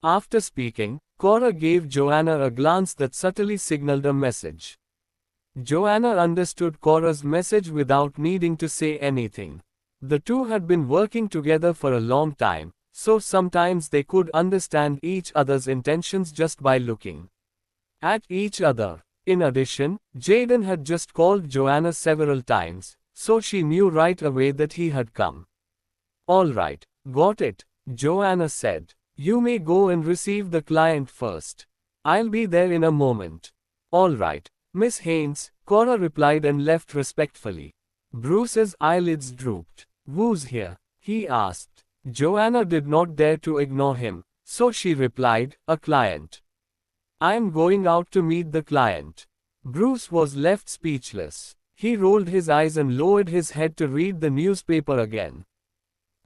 After speaking, Cora gave Joanna a glance that subtly signaled a message. Joanna understood Cora's message without needing to say anything. The two had been working together for a long time, so sometimes they could understand each other's intentions just by looking at each other. In addition, Jaden had just called Joanna several times, so she knew right away that he had come. "All right, got it," Joanna said. "You may go and receive the client first. I'll be there in a moment." "All right, Miss Haynes," Cora replied and left respectfully. Bruce's eyelids drooped. "Who's here?" he asked. Joanna did not dare to ignore him, so she replied, "A client. I'm going out to meet the client." Bruce was left speechless. He rolled his eyes and lowered his head to read the newspaper again.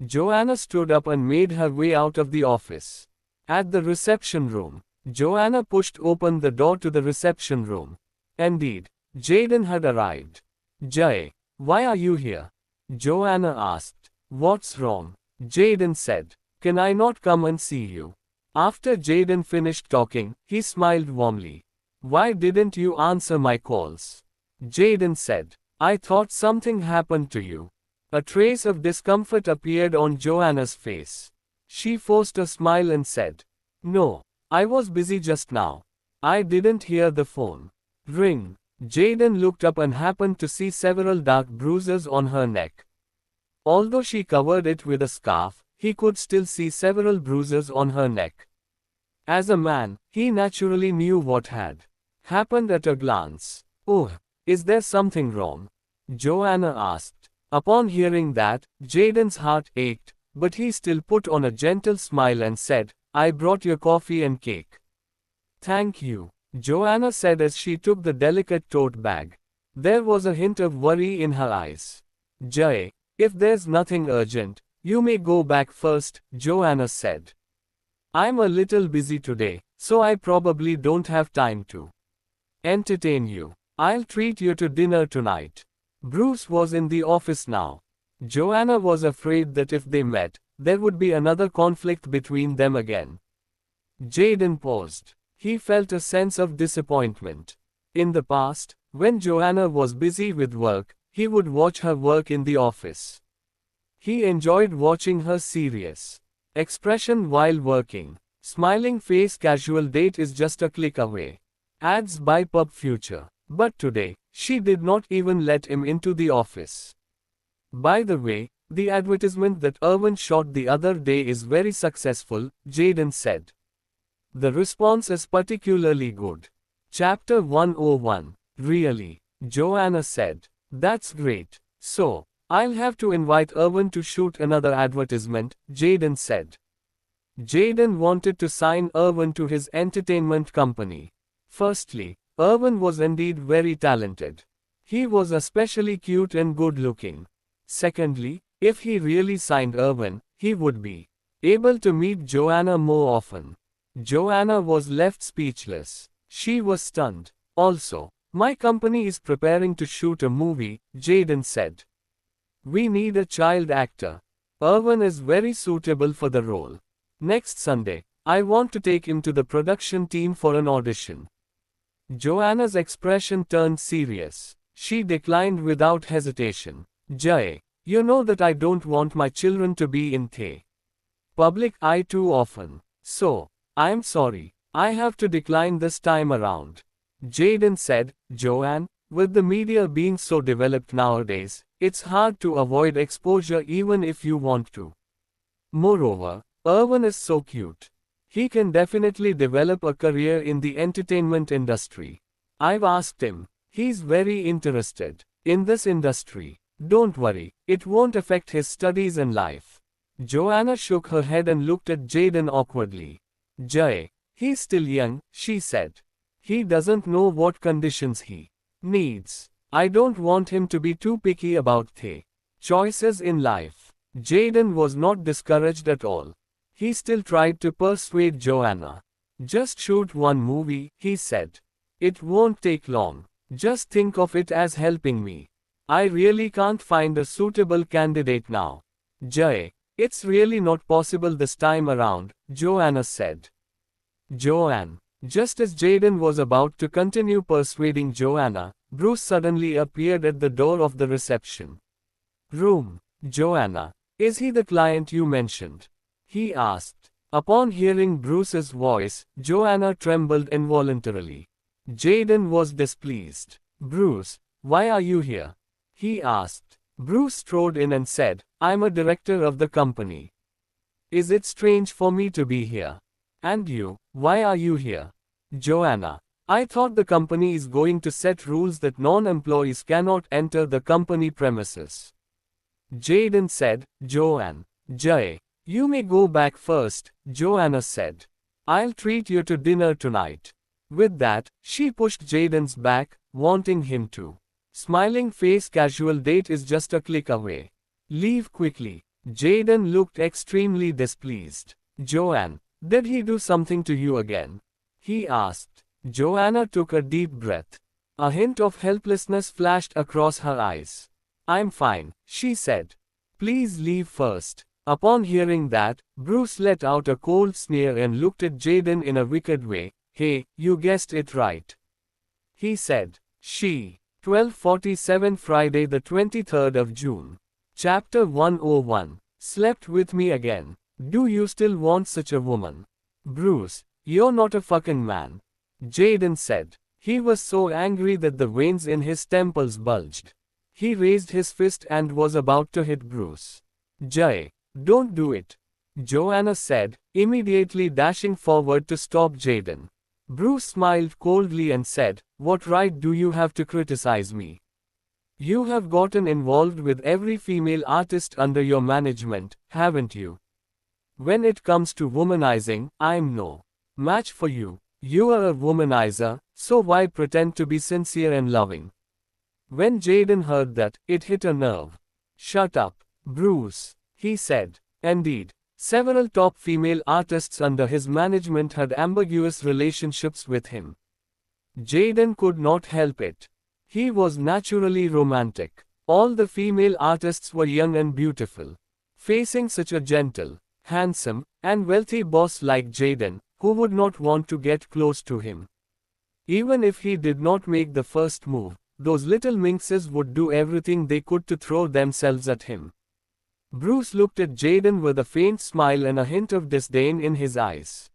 Joanna stood up and made her way out of the office. At the reception room, Joanna pushed open the door to the reception room. Indeed, Jaden had arrived. "Jay, why are you here?" Joanna asked. "What's wrong?" Jaden said. "Can I not come and see you?" After Jaden finished talking, he smiled warmly. "Why didn't you answer my calls?" Jaden said. "I thought something happened to you." A trace of discomfort appeared on Joanna's face. She forced a smile and said, "No, I was busy just now. I didn't hear the phone ring." Jaden looked up and happened to see several dark bruises on her neck. Although she covered it with a scarf, he could still see several bruises on her neck. As a man, he naturally knew what had happened at a glance. "Oh, is there something wrong?" Joanna asked. Upon hearing that, Jaden's heart ached, but he still put on a gentle smile and said, "I brought your coffee and cake." "Thank you," Joanna said as she took the delicate tote bag. There was a hint of worry in her eyes. "Jay, if there's nothing urgent, you may go back first," Joanna said. "I'm a little busy today, so I probably don't have time to entertain you. I'll treat you to dinner tonight." Bruce was in the office now. Joanna was afraid that if they met, there would be another conflict between them again. Jaden paused. He felt a sense of disappointment. In the past, when Joanna was busy with work, he would watch her work in the office. He enjoyed watching her serious expression while working. Smiling face casual date is just a click away. Ads by Pub Future. But today, she did not even let him into the office. "By the way, the advertisement that Irwin shot the other day is very successful," Jaden said. "The response is particularly good." Chapter 101. "Really?" Joanna said. "That's great. So, I'll have to invite Irwin to shoot another advertisement," Jaden said. Jaden wanted to sign Irwin to his entertainment company. Firstly, Irwin was indeed very talented. He was especially cute and good-looking. Secondly, if he really signed Irwin, he would be able to meet Joanna more often. Joanna was left speechless. She was stunned. "Also, my company is preparing to shoot a movie," Jaden said. "We need a child actor. Irwin is very suitable for the role. Next Sunday, I want to take him to the production team for an audition." Joanna's expression turned serious. She declined without hesitation. "Jay, you know that I don't want my children to be in the public eye too often. So, I'm sorry, I have to decline this time around." Jaden said, "Joanne, with the media being so developed nowadays, it's hard to avoid exposure even if you want to. Moreover, Irwin is so cute. He can definitely develop a career in the entertainment industry. I've asked him. He's very interested in this industry. Don't worry, it won't affect his studies and life." Joanna shook her head and looked at Jaden awkwardly. "Jay, he's still young," she said. "He doesn't know what conditions he needs. I don't want him to be too picky about the choices in life." Jaden was not discouraged at all. He still tried to persuade Joanna. "Just shoot one movie," he said. "It won't take long. Just think of it as helping me. I really can't find a suitable candidate now." "Jay, it's really not possible this time around," Joanna said. Joanne. Just as Jaden was about to continue persuading Joanna, Bruce suddenly appeared at the door of the reception room. Joanna. Is he the client you mentioned? He asked. Upon hearing Bruce's voice, Joanna trembled involuntarily. Jaden was displeased. Bruce, why are you here? He asked. Bruce strode in and said, I'm a director of the company. Is it strange for me to be here? And you, why are you here? Joanna. I thought the company is going to set rules that non-employees cannot enter the company premises. Jaden said, Joanne. Jay. You may go back first, Joanna said. I'll treat you to dinner tonight. With that, she pushed Jaden's back, wanting him to. Smiling face casual date is just a click away. Leave quickly. Jaden looked extremely displeased. Joanne. Did he do something to you again? He asked. Joanna took a deep breath. A hint of helplessness flashed across her eyes. I'm fine, she said. Please leave first. Upon hearing that, Bruce let out a cold sneer and looked at Jaden in a wicked way. Hey, you guessed it right. He said. She. 12:47 Friday the 23rd of June. Chapter 101. Slept with me again. Do you still want such a woman? Bruce, you're not a fucking man. Jaden said. He was so angry that the veins in his temples bulged. He raised his fist and was about to hit Bruce. Jay, don't do it. Joanna said, immediately dashing forward to stop Jaden. Bruce smiled coldly and said, what right do you have to criticize me? You have gotten involved with every female artist under your management, haven't you? When it comes to womanizing, I'm no match for you. You are a womanizer, so why pretend to be sincere and loving? When Jaden heard that, it hit a nerve. Shut up, Bruce, he said. Indeed, several top female artists under his management had ambiguous relationships with him. Jaden could not help it. He was naturally romantic. All the female artists were young and beautiful. Facing such a gentle, handsome, and wealthy boss like Jaden, who would not want to get close to him? Even if he did not make the first move, those little minxes would do everything they could to throw themselves at him. Bruce looked at Jaden with a faint smile and a hint of disdain in his eyes.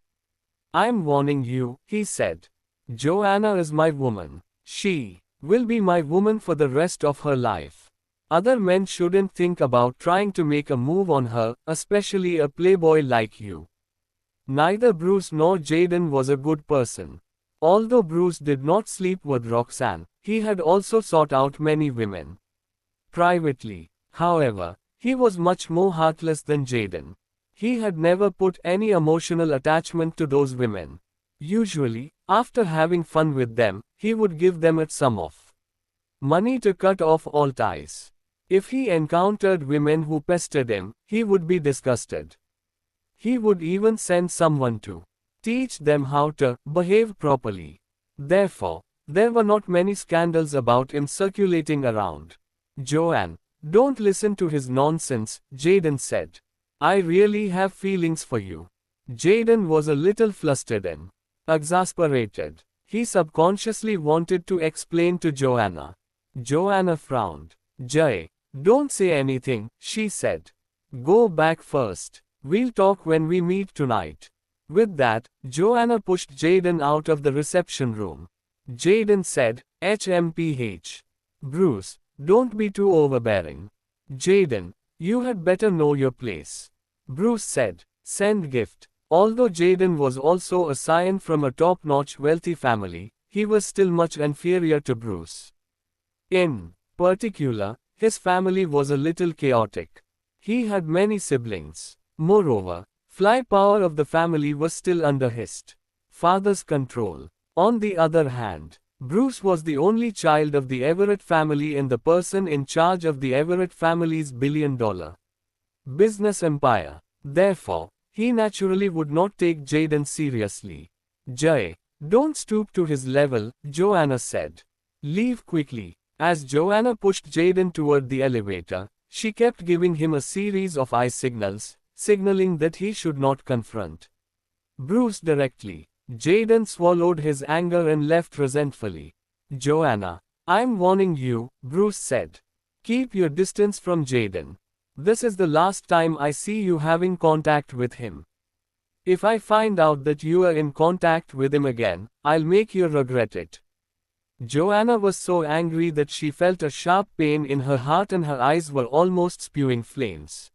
I'm warning you, he said. Joanna is my woman. She will be my woman for the rest of her life. Other men shouldn't think about trying to make a move on her, especially a playboy like you. Neither Bruce nor Jaden was a good person. Although Bruce did not sleep with Roxanne, he had also sought out many women. Privately, however, he was much more heartless than Jaden. He had never put any emotional attachment to those women. Usually, after having fun with them, he would give them a sum of money to cut off all ties. If he encountered women who pestered him, he would be disgusted. He would even send someone to teach them how to behave properly. Therefore, there were not many scandals about him circulating around. Joanne, don't listen to his nonsense, Jaden said. I really have feelings for you. Jaden was a little flustered and exasperated. He subconsciously wanted to explain to Joanna. Joanna frowned. Jay, don't say anything, she said. Go back first. We'll talk when we meet tonight. With that, Joanna pushed Jaden out of the reception room. Jaden said, HMPH. Bruce, don't be too overbearing. Jaden, you had better know your place. Bruce said, send gift. Although Jaden was also a scion from a top-notch wealthy family, he was still much inferior to Bruce. In particular, his family was a little chaotic. He had many siblings. Moreover, fly power of the family was still under his father's control. On the other hand, Bruce was the only child of the Everett family and the person in charge of the Everett family's billion-dollar business empire. Therefore, he naturally would not take Jaden seriously. Jay, don't stoop to his level, Joanna said. Leave quickly. As Joanna pushed Jaden toward the elevator, she kept giving him a series of eye signals, signaling that he should not confront Bruce directly. Jaden swallowed his anger and left resentfully. Joanna, I'm warning you, Bruce said. Keep your distance from Jaden. This is the last time I see you having contact with him. If I find out that you are in contact with him again, I'll make you regret it. Joanna was so angry that she felt a sharp pain in her heart and her eyes were almost spewing flames.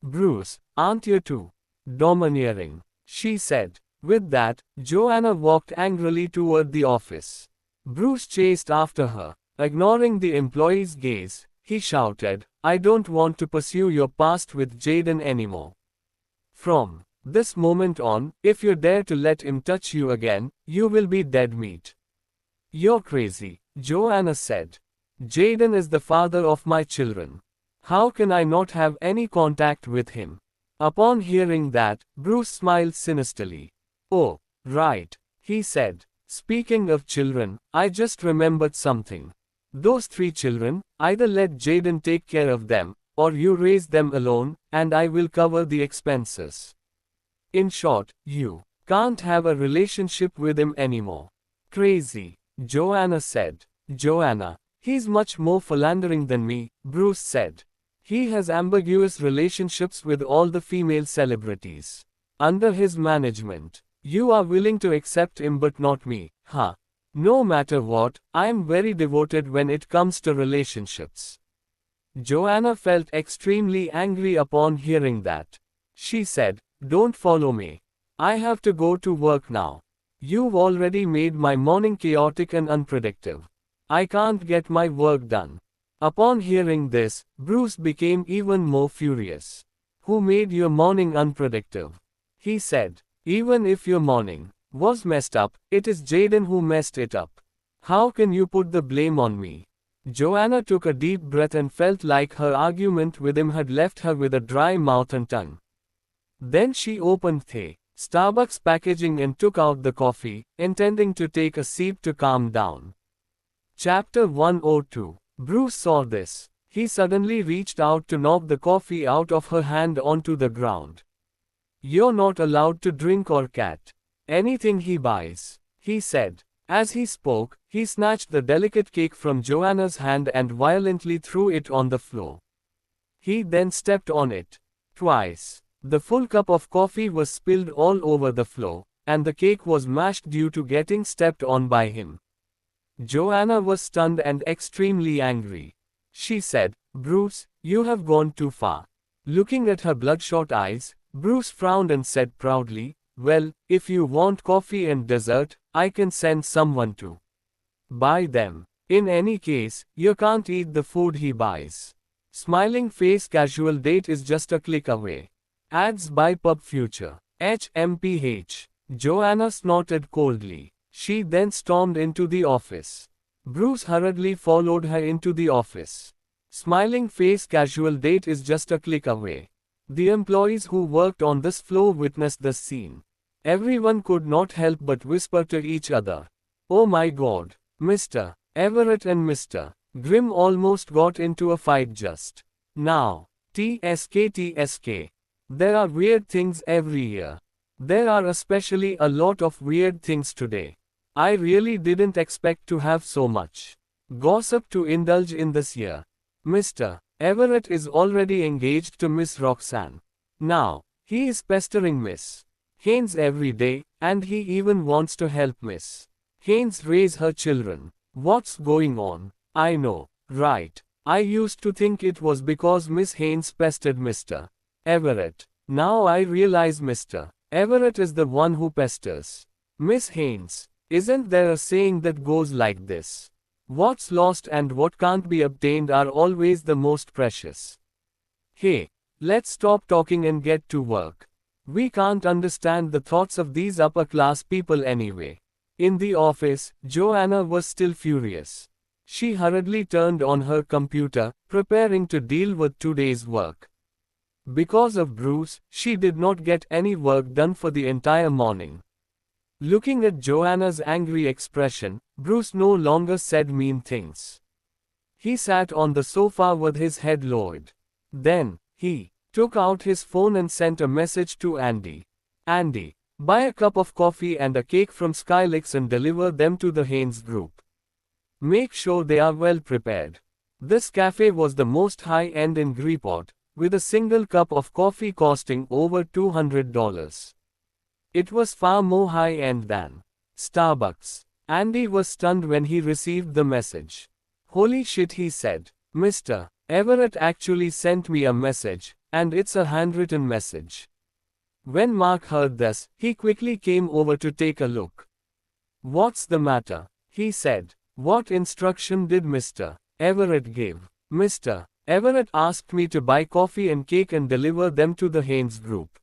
Bruce, aren't you too domineering? She said. With that, Joanna walked angrily toward the office. Bruce chased after her. Ignoring the employee's gaze, he shouted, I don't want to pursue your past with Jaden anymore. From this moment on, if you dare to let him touch you again, you will be dead meat. You're crazy, Joanna said. Jaden is the father of my children. How can I not have any contact with him? Upon hearing that, Bruce smiled sinisterly. Oh, right, he said. Speaking of children, I just remembered something. Those 3 children, either let Jaden take care of them, or you raise them alone, and I will cover the expenses. In short, you can't have a relationship with him anymore. Crazy, Joanna said. Joanna, he's much more philandering than me, Bruce said. He has ambiguous relationships with all the female celebrities under his management. You are willing to accept him but not me, huh? No matter what, I am very devoted when it comes to relationships. Joanna felt extremely angry upon hearing that. She said, don't follow me. I have to go to work now. You've already made my morning chaotic and unpredictable. I can't get my work done. Upon hearing this, Bruce became even more furious. Who made your morning unpredictable? He said. Even if your morning was messed up, it is Jaden who messed it up. How can you put the blame on me? Joanna took a deep breath and felt like her argument with him had left her with a dry mouth and tongue. Then she opened the Starbucks packaging and took out the coffee, intending to take a sip to calm down. Chapter 102. Bruce saw this. He suddenly reached out to knock the coffee out of her hand onto the ground. You're not allowed to drink or cat anything he buys, he said. As he spoke, he snatched the delicate cake from Joanna's hand and violently threw it on the floor. He then stepped on it twice. The full cup of coffee was spilled all over the floor, and the cake was mashed due to getting stepped on by him. Joanna was stunned and extremely angry. She said, Bruce, you have gone too far. Looking at her bloodshot eyes, Bruce frowned and said proudly, well, if you want coffee and dessert, I can send someone to buy them. In any case, you can't eat the food he buys. Smiling face casual date is just a click away. Ads by Pub Future. HMPH. Joanna snorted coldly. She then stormed into the office. Bruce hurriedly followed her into the office. Smiling face casual date is just a click away. The employees who worked on this floor witnessed the scene. Everyone could not help but whisper to each other. Oh my God, Mr. Everett and Mr. Grimm almost got into a fight just now. TSK. There are weird things every year. There are especially a lot of weird things today. I really didn't expect to have so much gossip to indulge in this year. Mr. Everett is already engaged to Miss Roxanne. Now, he is pestering Miss Haynes every day, and he even wants to help Miss Haynes raise her children. What's going on? I know, right? I used to think it was because Miss Haynes pestered Mr. Everett. Now I realize Mr. Everett is the one who pesters Miss Haynes. Isn't there a saying that goes like this? What's lost and what can't be obtained are always the most precious. Hey, let's stop talking and get to work. We can't understand the thoughts of these upper-class people anyway. In the office, Joanna was still furious. She hurriedly turned on her computer, preparing to deal with today's work. Because of Bruce, she did not get any work done for the entire morning. Looking at Joanna's angry expression, Bruce no longer said mean things. He sat on the sofa with his head lowered. Then, he took out his phone and sent a message to Andy. Andy, Buy a cup of coffee and a cake from Skylix and deliver them to the Haynes Group. Make sure they are well prepared. This cafe was the most high-end in Greenport, with a single cup of coffee costing over $200. It was far more high-end than Starbucks. Andy was stunned when he received the message. Holy shit, he said. Mr. Everett actually sent me a message, and it's a handwritten message. When Mark heard this, he quickly came over to take a look. What's the matter? He said. What instruction did Mr. Everett give? Mr. Everett asked me to buy coffee and cake and deliver them to the Haynes Group.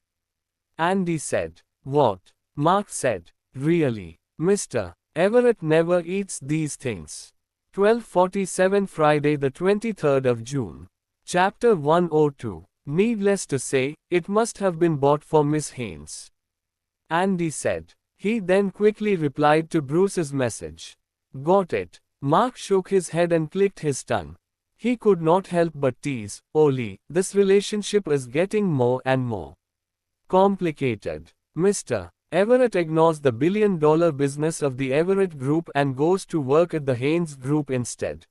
Andy said. What? Mark said. Really? Mr. Everett never eats these things. 12:47 Friday the 23rd of June. Chapter 102. Needless to say, it must have been bought for Miss Haynes. Andy said. He then quickly replied to Bruce's message. Got it. Mark shook his head and clicked his tongue. He could not help but tease, Oli, this relationship is getting more and more complicated. Mr. Everett ignores the billion-dollar business of the Everett Group and goes to work at the Haynes Group instead.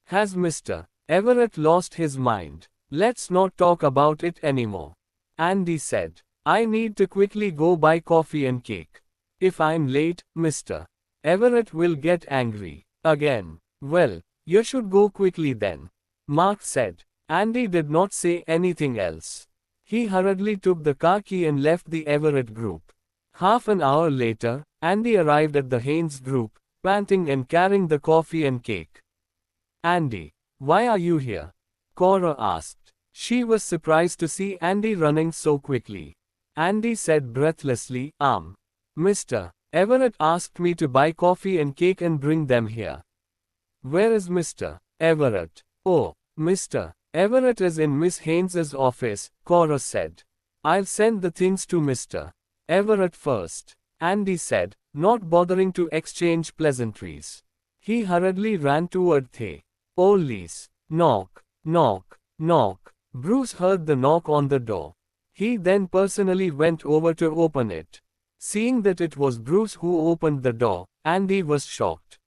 Has Mr. Everett lost his mind? Let's not talk about it anymore. Andy said. I need to quickly go buy coffee and cake. If I'm late, Mr. Everett will get angry. Again. Well, you should go quickly then. Mark said. Andy did not say anything else. He hurriedly took the car key and left the Everett Group. Half an hour later, Andy arrived at the Haynes Group, panting and carrying the coffee and cake. Andy, why are you here? Cora asked. She was surprised to see Andy running so quickly. Andy said breathlessly, Mr. Everett asked me to buy coffee and cake and bring them here. Where is Mr. Everett? Oh, Mr. Everett is in Miss Haynes's office, Cora said. I'll send the things to Mr. Everett first, Andy said, not bothering to exchange pleasantries. He hurriedly ran toward the Ollie's. Knock, knock, knock. Bruce heard the knock on the door. He then personally went over to open it. Seeing that it was Bruce who opened the door, Andy was shocked.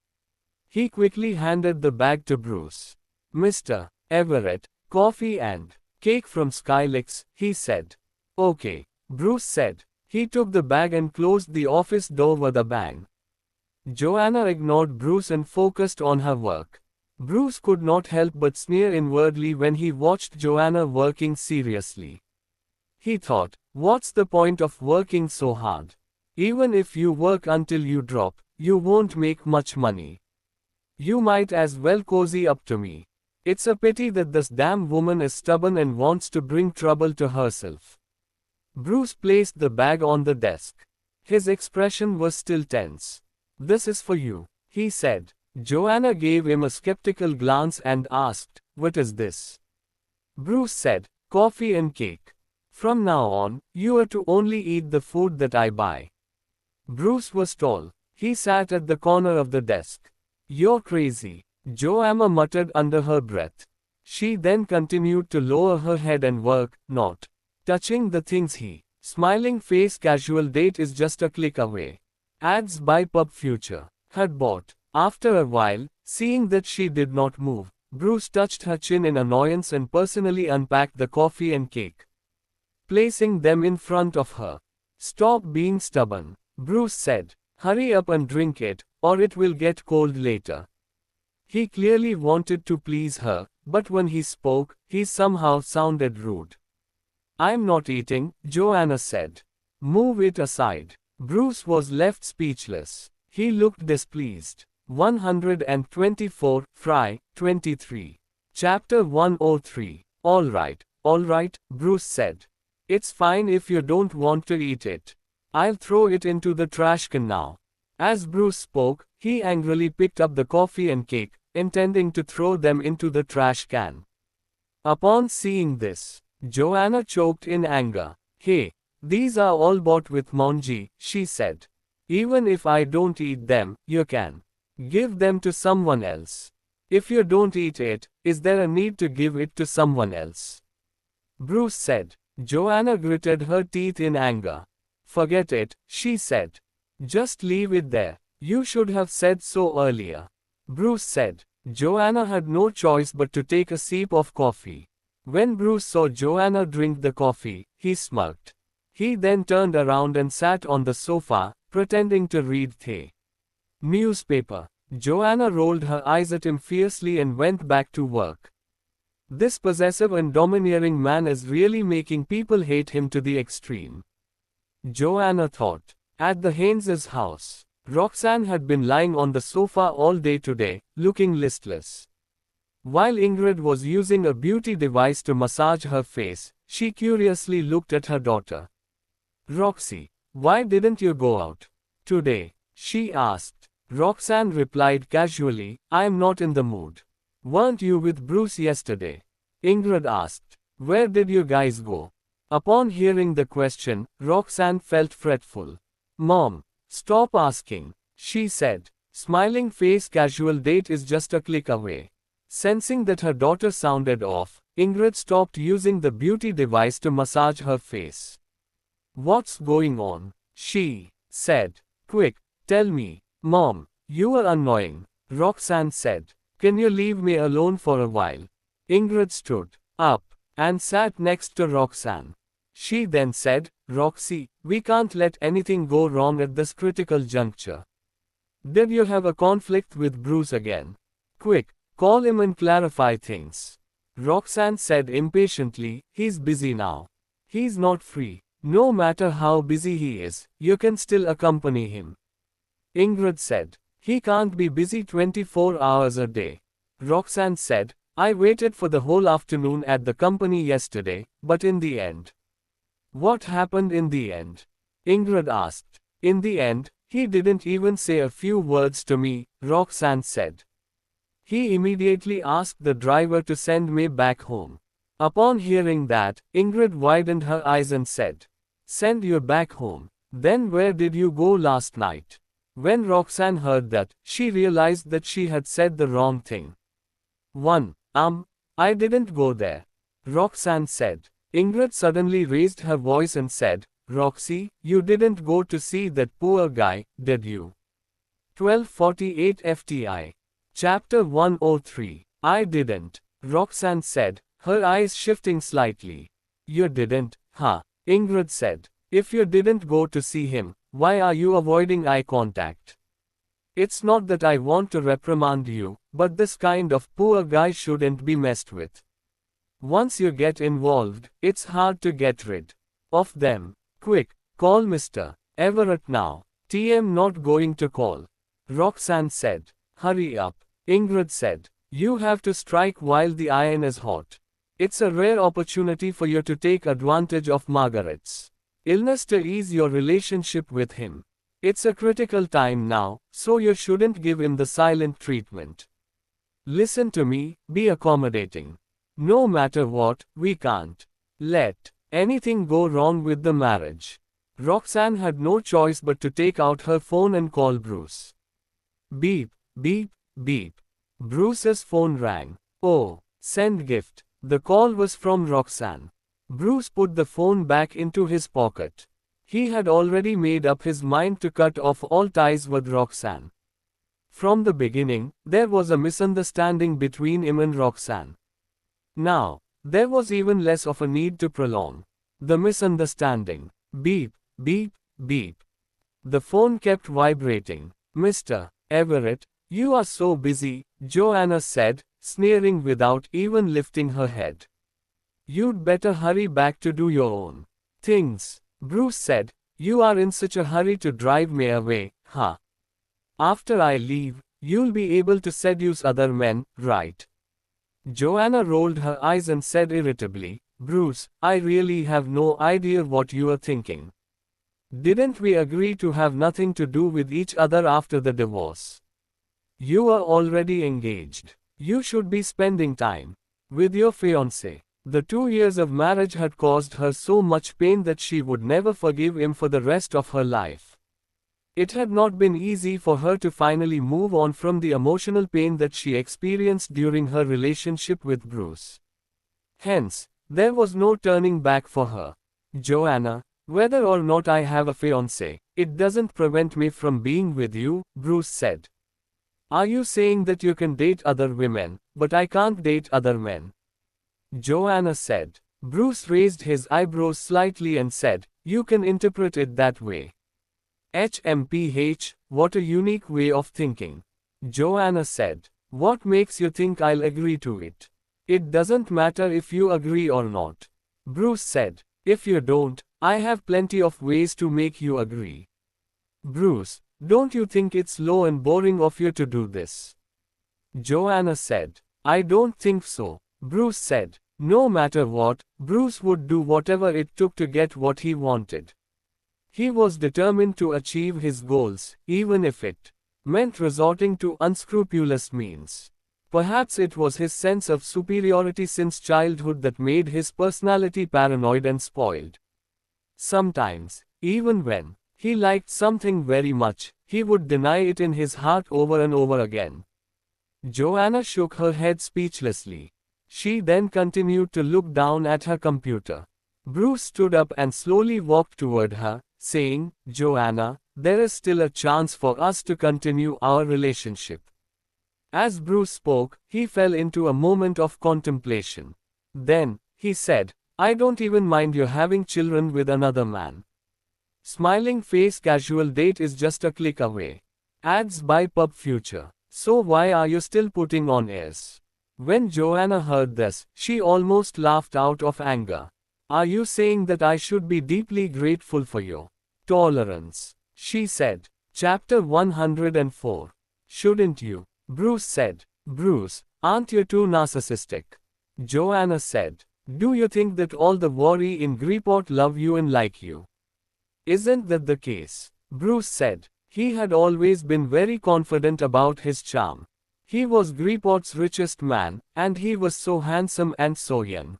He quickly handed the bag to Bruce. Mr. Everett, coffee and cake from Skylix, he said. Okay, Bruce said. He took the bag and closed the office door with a bang. Joanna ignored Bruce and focused on her work. Bruce could not help but sneer inwardly when he watched Joanna working seriously. He thought, what's the point of working so hard? Even if you work until you drop, you won't make much money. You might as well cozy up to me. It's a pity that this damn woman is stubborn and wants to bring trouble to herself. Bruce placed the bag on the desk. His expression was still tense. This is for you, he said. Joanna gave him a skeptical glance and asked, what is this? Bruce said, coffee and cake. From now on, you are to only eat the food that I buy. Bruce was tall. He sat at the corner of the desk. You're crazy, Joanna muttered under her breath. She then continued to lower her head and work, not touching the things he, smiling face casual date is just a click away. Ads by Pub Future, had bought. After a while, seeing that she did not move, Bruce touched her chin in annoyance and personally unpacked the coffee and cake, placing them in front of her. Stop being stubborn, Bruce said. Hurry up and drink it, or it will get cold later. He clearly wanted to please her, but when he spoke, he somehow sounded rude. I'm not eating, Joanna said. Move it aside. Bruce was left speechless. He looked displeased. 124, Fry, 23. Chapter 103. Alright, Bruce said. It's fine if you don't want to eat it. I'll throw it into the trash can now. As Bruce spoke, he angrily picked up the coffee and cake, intending to throw them into the trash can. Upon seeing this, Joanna choked in anger. Hey, these are all bought with Monji, she said. Even if I don't eat them, you can give them to someone else. If you don't eat it, is there a need to give it to someone else? Bruce said. Joanna gritted her teeth in anger. Forget it, she said. Just leave it there. You should have said so earlier. Bruce said. Joanna had no choice but to take a sip of coffee. When Bruce saw Joanna drink the coffee, he smirked. He then turned around and sat on the sofa, pretending to read the newspaper. Joanna rolled her eyes at him fiercely and went back to work. This possessive and domineering man is really making people hate him to the extreme. Joanna thought. At the Haynes' house, Roxanne had been lying on the sofa all day today, looking listless. While Ingrid was using a beauty device to massage her face, she curiously looked at her daughter. Roxy, why didn't you go out today? She asked. Roxanne replied casually, I am not in the mood. Weren't you with Bruce yesterday? Ingrid asked. Where did you guys go? Upon hearing the question, Roxanne felt fretful. Mom, stop asking, she said. Smiling face, casual date is just a click away. Sensing that her daughter sounded off, Ingrid stopped using the beauty device to massage her face. What's going on? She said. Quick, tell me. Mom, you are annoying, Roxanne said. Can you leave me alone for a while? Ingrid stood up and sat next to Roxanne. She then said, Roxy, we can't let anything go wrong at this critical juncture. Did you have a conflict with Bruce again? Quick, call him and clarify things. Roxanne said impatiently, he's busy now. He's not free. No matter how busy he is, you can still accompany him. Ingrid said, he can't be busy 24 hours a day. Roxanne said, I waited for the whole afternoon at the company yesterday, but in the end. What happened in the end? Ingrid asked. In the end, he didn't even say a few words to me, Roxanne said. He immediately asked the driver to send me back home. Upon hearing that, Ingrid widened her eyes and said, send you back home? Then where did you go last night? When Roxanne heard that, she realized that she had said the wrong thing. I didn't go there, Roxanne said. Ingrid suddenly raised her voice and said, Roxy, you didn't go to see that poor guy, did you? 1248 FTI. Chapter 103. I didn't, Roxanne said, her eyes shifting slightly. You didn't, huh? Ingrid said. If you didn't go to see him, why are you avoiding eye contact? It's not that I want to reprimand you, but this kind of poor guy shouldn't be messed with. Once you get involved, it's hard to get rid of them. Quick, call Mr. Everett now. TM not going to call. Roxanne said. Hurry up, Ingrid said. You have to strike while the iron is hot. It's a rare opportunity for you to take advantage of Margaret's illness to ease your relationship with him. It's a critical time now, so you shouldn't give him the silent treatment. Listen to me, be accommodating. No matter what, we can't let anything go wrong with the marriage. Roxanne had no choice but to take out her phone and call Bruce. Beep, beep, beep. Bruce's phone rang. Oh, send gift. The call was from Roxanne. Bruce put the phone back into his pocket. He had already made up his mind to cut off all ties with Roxanne. From the beginning, there was a misunderstanding between him and Roxanne. Now, there was even less of a need to prolong the misunderstanding. Beep, beep, beep. The phone kept vibrating. Mr. Everett, you are so busy, Joanna said, sneering without even lifting her head. You'd better hurry back to do your own things. Bruce said, you are in such a hurry to drive me away, huh? After I leave, you'll be able to seduce other men, right? Joanna rolled her eyes and said irritably, Bruce, I really have no idea what you are thinking. Didn't we agree to have nothing to do with each other after the divorce? You are already engaged. You should be spending time with your fiancé. The 2 years of marriage had caused her so much pain that she would never forgive him for the rest of her life. It had not been easy for her to finally move on from the emotional pain that she experienced during her relationship with Bruce. Hence, there was no turning back for her. Joanna, Whether or not I have a fiancé, it doesn't prevent me from being with you, Bruce said. Are you saying that you can date other women, but I can't date other men? Joanna said. Bruce raised his eyebrows slightly and said, you can interpret it that way. HMPH, what a unique way of thinking. Joanna said. What makes you think I'll agree to it? It doesn't matter if you agree or not. Bruce said. If you don't, I have plenty of ways to make you agree. Bruce, don't you think it's low and boring of you to do this? Joanna said. I don't think so. Bruce said. No matter what, Bruce would do whatever it took to get what he wanted. He was determined to achieve his goals, even if it meant resorting to unscrupulous means. Perhaps it was his sense of superiority since childhood that made his personality paranoid and spoiled. Sometimes, even when he liked something very much, he would deny it in his heart over and over again. Joanna shook her head speechlessly. She then continued to look down at her computer. Bruce stood up and slowly walked toward her, saying, Joanna, there is still a chance for us to continue our relationship. As Bruce spoke, he fell into a moment of contemplation. Then, he said, I don't even mind you having children with another man. Smiling face casual date is just a click away. Ads by Pub Future. So why are you still putting on airs? When Joanna heard this, she almost laughed out of anger. Are you saying that I should be deeply grateful for your tolerance? She said. Chapter 104. Shouldn't you? Bruce said. Bruce, aren't you too narcissistic? Joanna said. Do you think that all the worry in Greyport love you and like you? Isn't that the case? Bruce said. He had always been very confident about his charm. He was Greyport's richest man, and he was so handsome and so young.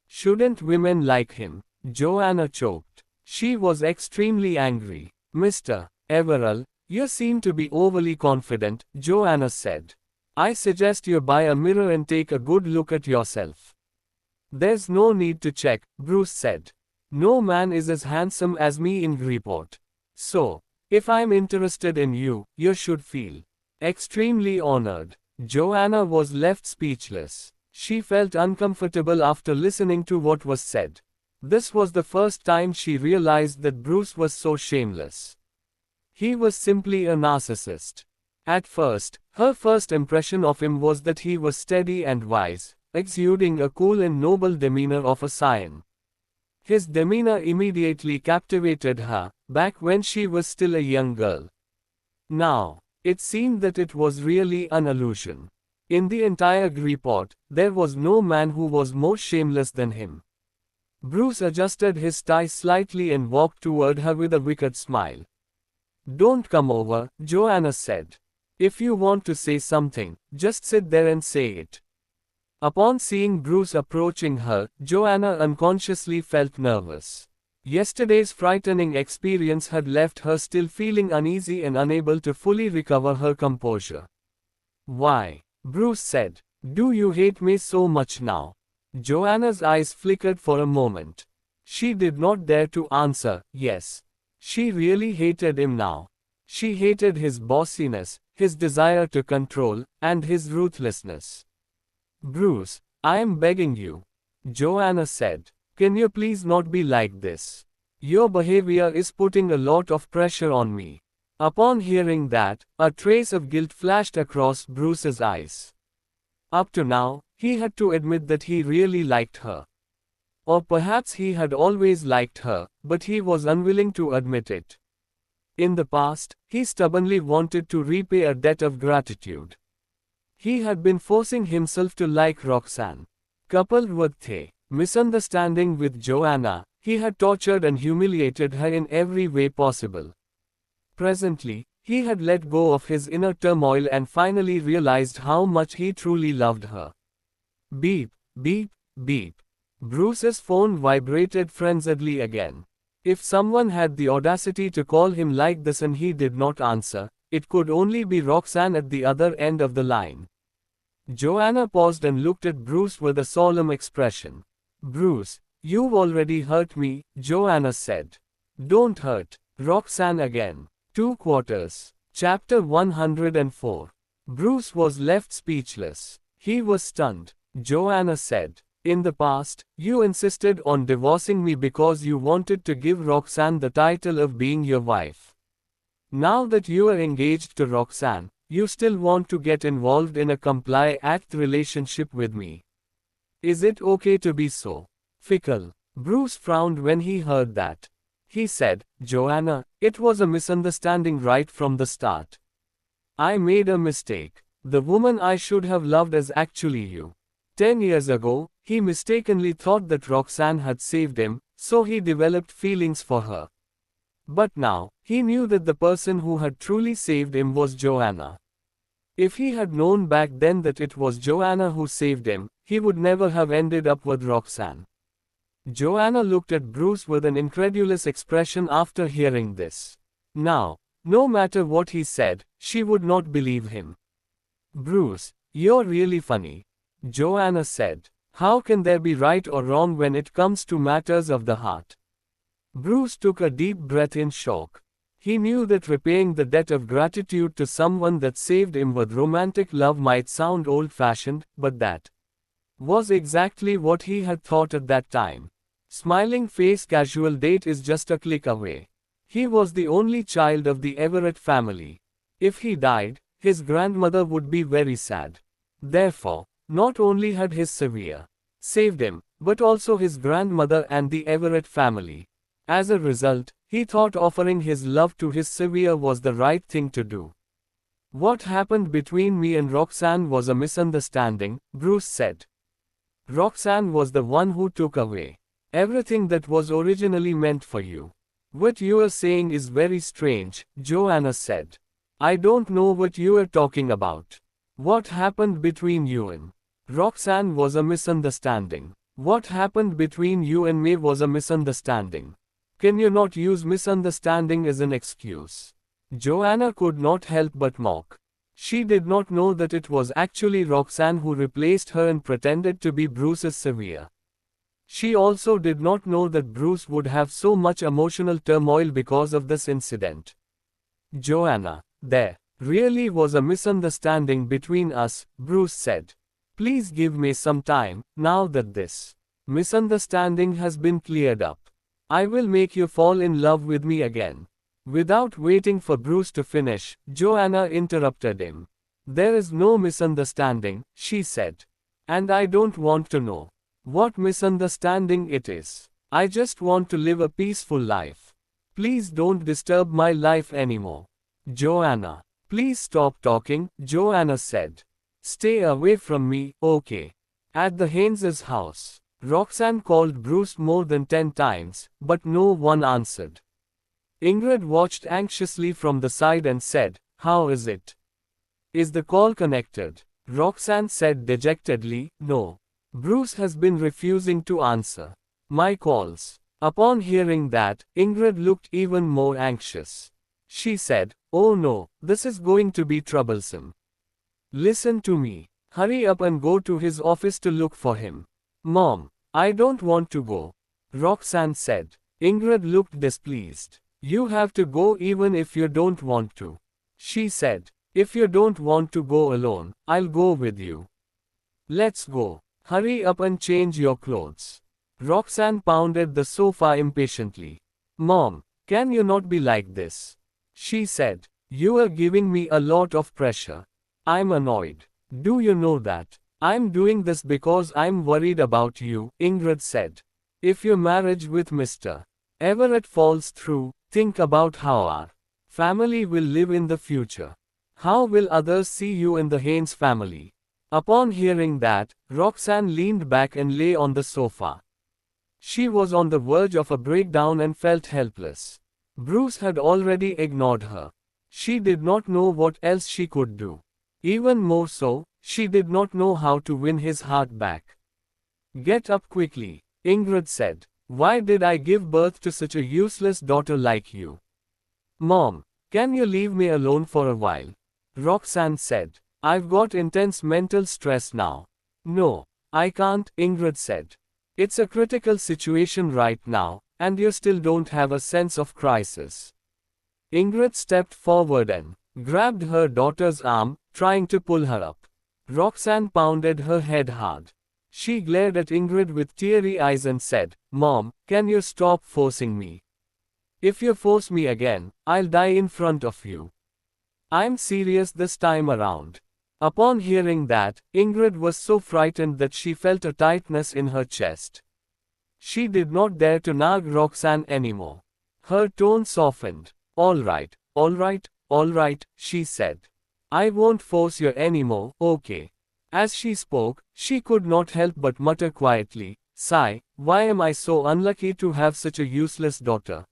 Shouldn't women like him? Joanna choked. She was extremely angry. Mr. Everall, you seem to be overly confident, Joanna said. I suggest you buy a mirror and take a good look at yourself. There's no need to check, Bruce said. No man is as handsome as me in Greyport. So, if I'm interested in you, you should feel extremely honored. Joanna was left speechless. She felt uncomfortable after listening to what was said. This was the first time she realized that Bruce was so shameless. He was simply a narcissist. At first, her first impression of him was that he was steady and wise, exuding a cool and noble demeanor of a scion. His demeanor immediately captivated her, back when she was still a young girl. Now, it seemed that it was really an illusion. In the entire Greyport, there was no man who was more shameless than him. Bruce adjusted his tie slightly and walked toward her with a wicked smile. Don't come over, Joanna said. If you want to say something, just sit there and say it. Upon seeing Bruce approaching her, Joanna unconsciously felt nervous. Yesterday's frightening experience had left her still feeling uneasy and unable to fully recover her composure. Why? Bruce said. Do you hate me so much now? Joanna's eyes flickered for a moment. She did not dare to answer, yes. She really hated him now. She hated his bossiness, his desire to control, and his ruthlessness. Bruce, I am begging you. Joanna said. Can you please not be like this? Your behavior is putting a lot of pressure on me. Upon hearing that, a trace of guilt flashed across Bruce's eyes. Up to now, he had to admit that he really liked her. Or perhaps he had always liked her, but he was unwilling to admit it. In the past, he stubbornly wanted to repay a debt of gratitude. He had been forcing himself to like Roxanne. Coupled with a misunderstanding with Joanna, he had tortured and humiliated her in every way possible. Presently, he had let go of his inner turmoil and finally realized how much he truly loved her. Beep, beep, beep. Bruce's phone vibrated frenziedly again. If someone had the audacity to call him like this and he did not answer, it could only be Roxanne at the other end of the line. Joanna paused and looked at Bruce with a solemn expression. Bruce, You've already hurt me, Joanna said. Don't hurt Roxanne again. 2 quarters. Chapter 104. Bruce was left speechless. He was stunned. Joanna said, in the past, you insisted on divorcing me because you wanted to give Roxanne the title of being your wife. Now that you are engaged to Roxanne, you still want to get involved in a comply-act relationship with me. Is it okay to be so fickle? Bruce frowned when he heard that. He said, Joanna, it was a misunderstanding right from the start. I made a mistake. The woman I should have loved is actually you. 10 years ago, he mistakenly thought that Roxanne had saved him, so he developed feelings for her. But now, he knew that the person who had truly saved him was Joanna. If he had known back then that it was Joanna who saved him, he would never have ended up with Roxanne. Joanna looked at Bruce with an incredulous expression after hearing this. Now, no matter what he said, she would not believe him. Bruce, you're really funny, Joanna said. How can there be right or wrong when it comes to matters of the heart? Bruce took a deep breath in shock. He knew that repaying the debt of gratitude to someone that saved him with romantic love might sound old-fashioned, but that was exactly what he had thought at that time. Smiling face casual date is just a click away. He was the only child of the Everett family. If he died, his grandmother would be very sad. Therefore, not only had his Sevier saved him, but also his grandmother and the Everett family. As a result, he thought offering his love to his Sevier was the right thing to do. What happened between me and Roxanne was a misunderstanding, Bruce said. Roxanne was the one who took away everything that was originally meant for you. What you are saying is very strange, Joanna said. I don't know what you are talking about. What happened between you and Roxanne was a misunderstanding. What happened between you and me was a misunderstanding. Can you not use misunderstanding as an excuse? Joanna could not help but mock. She did not know that it was actually Roxanne who replaced her and pretended to be Bruce's Sevier. She also did not know that Bruce would have so much emotional turmoil because of this incident. Joanna, there really was a misunderstanding between us, Bruce said. Please give me some time, now that this misunderstanding has been cleared up. I will make you fall in love with me again. Without waiting for Bruce to finish, Joanna interrupted him. There is no misunderstanding, she said. And I don't want to know what misunderstanding it is. I just want to live a peaceful life. Please don't disturb my life anymore. Joanna, please stop talking, Joanna said. Stay away from me, okay? At the Haynes' house, Roxanne called Bruce more than 10 times, but no one answered. Ingrid watched anxiously from the side and said, How is it? Is the call connected? Roxanne said dejectedly, No. Bruce has been refusing to answer my calls. Upon hearing that, Ingrid looked even more anxious. She said, Oh no, this is going to be troublesome. Listen to me. Hurry up and go to his office to look for him. Mom, I don't want to go, Roxanne said. Ingrid looked displeased. You have to go even if you don't want to. She said, If you don't want to go alone, I'll go with you. Let's go. Hurry up and change your clothes. Roxanne pounded the sofa impatiently. Mom, can you not be like this? She said, You are giving me a lot of pressure. I'm annoyed. Do you know that? I'm doing this because I'm worried about you, Ingrid said. If your marriage with Mr. Everett falls through, think about how our family will live in the future. How will others see you in the Haynes family? Upon hearing that, Roxanne leaned back and lay on the sofa. She was on the verge of a breakdown and felt helpless. Bruce had already ignored her. She did not know what else she could do. Even more so, she did not know how to win his heart back. Get up quickly, Ingrid said. Why did I give birth to such a useless daughter like you? Mom, can you leave me alone for a while? Roxanne said. I've got intense mental stress now. No, I can't, Ingrid said. It's a critical situation right now, and you still don't have a sense of crisis. Ingrid stepped forward and grabbed her daughter's arm, trying to pull her up. Roxanne pounded her head hard. She glared at Ingrid with teary eyes and said, "Mom, can you stop forcing me? If you force me again, I'll die in front of you. I'm serious this time around." Upon hearing that, Ingrid was so frightened that she felt a tightness in her chest. She did not dare to nag Roxanne anymore. Her tone softened. All right, she said. "I won't force you anymore, okay?" As she spoke, she could not help but mutter quietly, "Sigh, why am I so unlucky to have such a useless daughter?"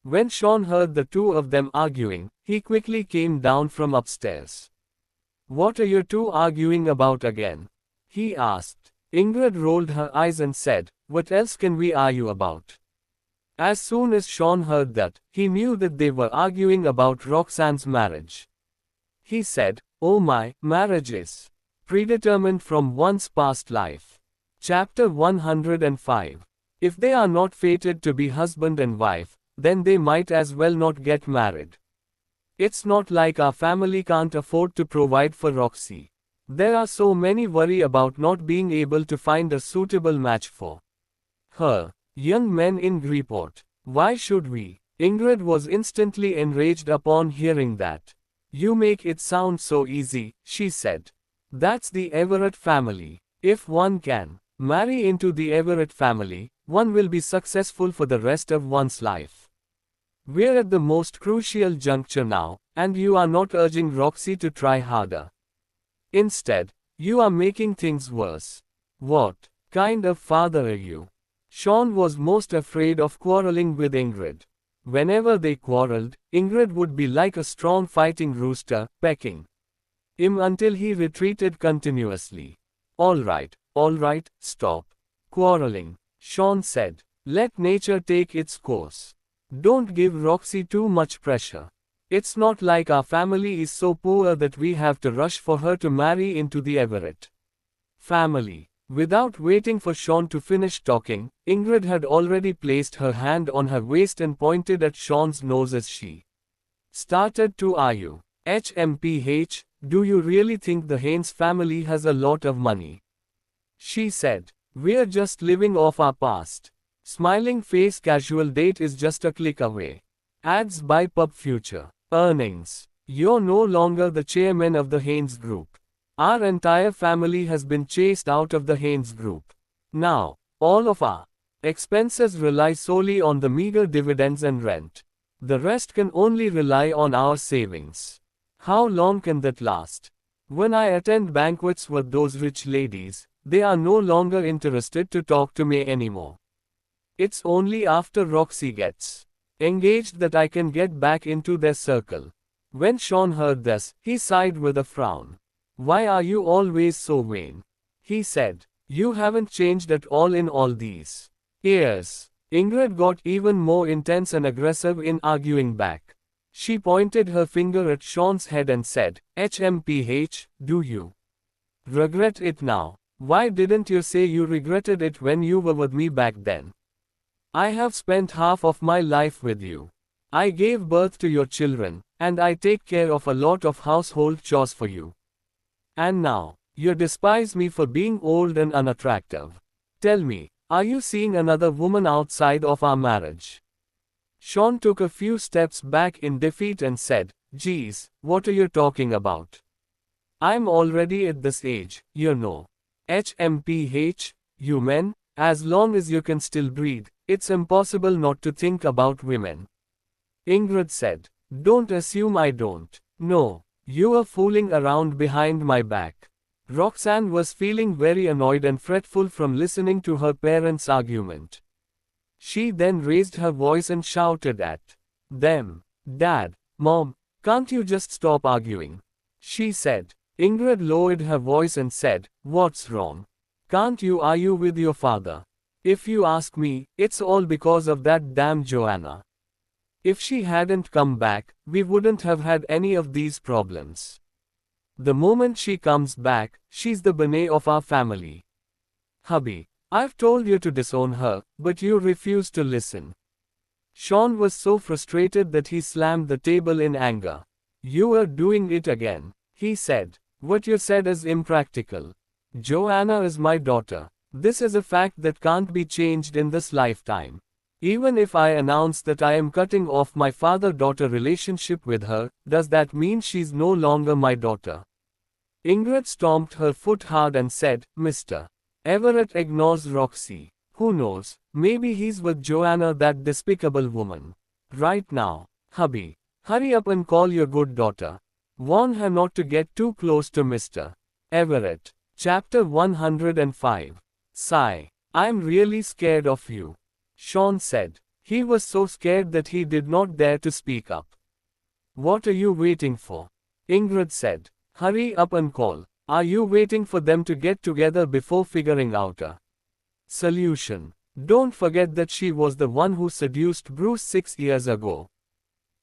When Sean heard the two of them arguing, he quickly came down from upstairs. "What are you two arguing about again?" he asked. Ingrid rolled her eyes and said, "What else can we argue about?" As soon as Sean heard that, he knew that they were arguing about Roxanne's marriage. He said, "Oh my, marriage is predetermined from one's past life." Chapter 105. If they are not fated to be husband and wife, then they might as well not get married. It's not like our family can't afford to provide for Roxy. There are so many worry about not being able to find a suitable match for her. Young men in Greenport. Why should we? Ingrid was instantly enraged upon hearing that. "You make it sound so easy," she said. "That's the Everett family. If one can marry into the Everett family, one will be successful for the rest of one's life. We're at the most crucial juncture now, and you are not urging Roxy to try harder. Instead, you are making things worse. What kind of father are you?" Sean was most afraid of quarreling with Ingrid. Whenever they quarreled, Ingrid would be like a strong fighting rooster, pecking him until he retreated continuously. All right, stop quarreling," Sean said. "Let nature take its course. Don't give Roxy too much pressure. It's not like our family is so poor that we have to rush for her to marry into the Everett family." Without waiting for Sean to finish talking, Ingrid had already placed her hand on her waist and pointed at Sean's nose as she started to argue. "HMPH, do you really think the Haynes family has a lot of money?" she said. "We're just living off our past. Smiling face casual date is just a click away. Ads by Pub Future. Earnings. You're no longer the chairman of the Haynes Group. Our entire family has been chased out of the Haynes Group. Now, all of our expenses rely solely on the meager dividends and rent. The rest can only rely on our savings. How long can that last? When I attend banquets with those rich ladies, they are no longer interested to talk to me anymore. It's only after Roxy gets engaged that I can get back into their circle." When Sean heard this, he sighed with a frown. "Why are you always so vain?" he said. "You haven't changed at all in all these years." Ingrid got even more intense and aggressive in arguing back. She pointed her finger at Sean's head and said, "HMPH, do you regret it now? Why didn't you say you regretted it when you were with me back then? I have spent half of my life with you. I gave birth to your children, and I take care of a lot of household chores for you. And now, you despise me for being old and unattractive. Tell me, are you seeing another woman outside of our marriage?" Sean took a few steps back in defeat and said, "Geez, what are you talking about? I'm already at this age, you know. HMPH, you men, as long as you can still breathe, it's impossible not to think about women." Ingrid said, "Don't assume I don't. No, you are fooling around behind my back." Roxanne was feeling very annoyed and fretful from listening to her parents' argument. She then raised her voice and shouted at them, "Dad, Mom, can't you just stop arguing?" she said. Ingrid lowered her voice and said, "What's wrong? Can't you argue with your father? If you ask me, it's all because of that damn Joanna. If she hadn't come back, we wouldn't have had any of these problems. The moment she comes back, she's the bane of our family. Hubby, I've told you to disown her, but you refuse to listen. Sean was so frustrated that he slammed the table in anger. You are doing it again, he said. What you said is impractical. Joanna is my daughter. This is a fact that can't be changed in this lifetime. Even if I announce that I am cutting off my father-daughter relationship with her, does that mean she's no longer my daughter? Ingrid stomped her foot hard and said, Mr. Everett ignores Roxy. Who knows, maybe he's with Joanna, that despicable woman. Right now. Hubby, hurry up and call your good daughter. Warn her not to get too close to Mr. Everett. Chapter 105. Sigh. I'm really scared of you. Sean said. He was so scared that he did not dare to speak up. What are you waiting for? Ingrid said. Hurry up and call. Are you waiting for them to get together before figuring out a solution? Don't forget that she was the one who seduced Bruce 6 years ago.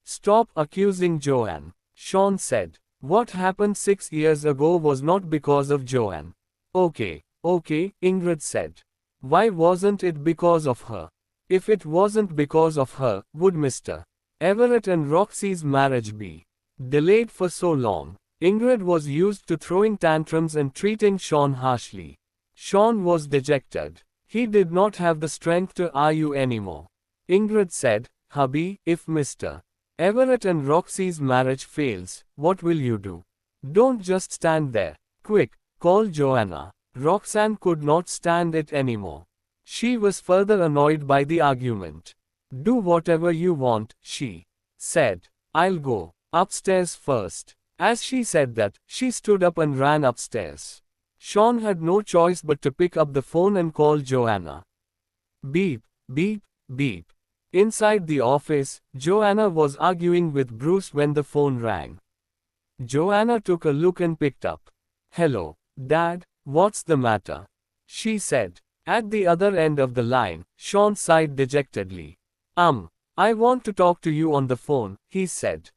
Stop accusing Joanne, Sean said. What happened 6 years ago was not because of Joanne. Okay, Ingrid said. Why wasn't it because of her? If it wasn't because of her, would Mr. Everett and Roxy's marriage be delayed for so long? Ingrid was used to throwing tantrums and treating Sean harshly. Sean was dejected. He did not have the strength to argue anymore. Ingrid said, Hubby, if Mr. Everett and Roxy's marriage fails, what will you do? Don't just stand there. Quick, call Joanna. Roxanne could not stand it anymore. She was further annoyed by the argument. Do whatever you want, she said. I'll go upstairs first. As she said that, she stood up and ran upstairs. Sean had no choice but to pick up the phone and call Joanna. Beep, beep, beep. Inside the office, Joanna was arguing with Bruce when the phone rang. Joanna took a look and picked up. Hello, Dad, what's the matter? She said. At the other end of the line, Sean sighed dejectedly. I want to talk to you on the phone, he said.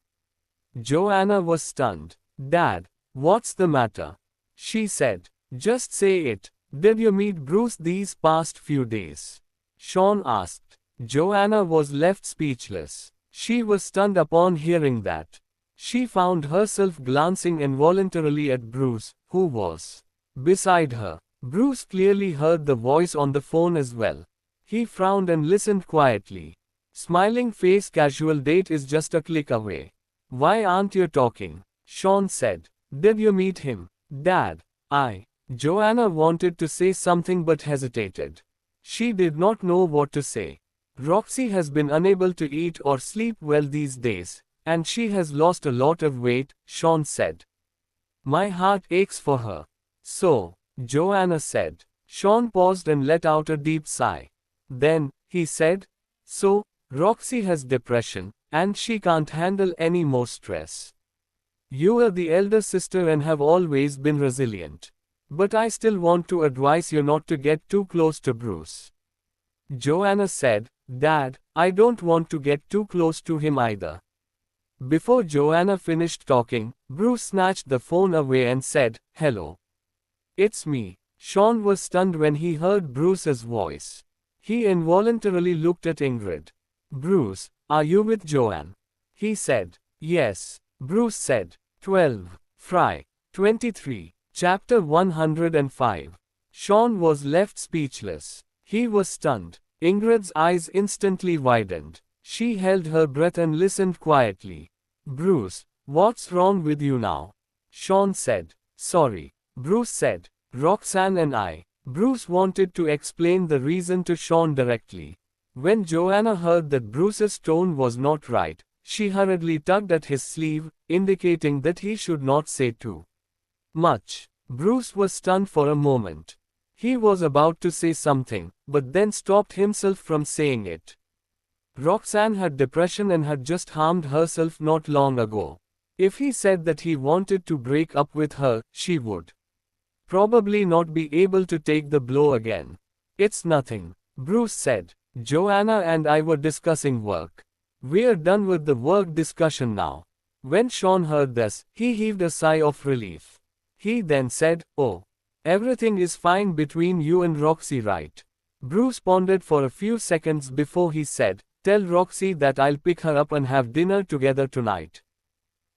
Joanna was stunned. Dad, what's the matter? She said. Just say it. Did you meet Bruce these past few days? Sean asked. Joanna was left speechless. She was stunned upon hearing that. She found herself glancing involuntarily at Bruce, who was beside her. Bruce clearly heard the voice on the phone as well. He frowned and listened quietly. Smiling face, casual date is just a click away. Why aren't you talking? Sean said. Did you meet him? Dad, Joanna wanted to say something but hesitated. She did not know what to say. Roxy has been unable to eat or sleep well these days, and she has lost a lot of weight, Sean said. My heart aches for her. So, Joanna said. Sean paused and let out a deep sigh. Then, he said, so, Roxy has depression, and she can't handle any more stress. You are the elder sister and have always been resilient. But I still want to advise you not to get too close to Bruce. Joanna said, Dad, I don't want to get too close to him either. Before Joanna finished talking, Bruce snatched the phone away and said, Hello. It's me. Sean was stunned when he heard Bruce's voice. He involuntarily looked at Ingrid. Bruce, are you with Joanne? He said. Yes. Bruce said. 12. Fry. 23. Chapter 105. Sean was left speechless. He was stunned. Ingrid's eyes instantly widened. She held her breath and listened quietly. Bruce, what's wrong with you now? Sean said. Sorry. Bruce said. Roxanne and Bruce wanted to explain the reason to Sean directly. When Joanna heard that Bruce's tone was not right, she hurriedly tugged at his sleeve, indicating that he should not say too much. Bruce was stunned for a moment. He was about to say something, but then stopped himself from saying it. Roxanne had depression and had just harmed herself not long ago. If he said that he wanted to break up with her, she would probably not be able to take the blow again. It's nothing, Bruce said. Joanna and I were discussing work. We're done with the work discussion now. When Sean heard this, he heaved a sigh of relief. He then said, Oh. Everything is fine between you and Roxy, right? Bruce pondered for a few seconds before he said, "Tell Roxy that I'll pick her up and have dinner together tonight.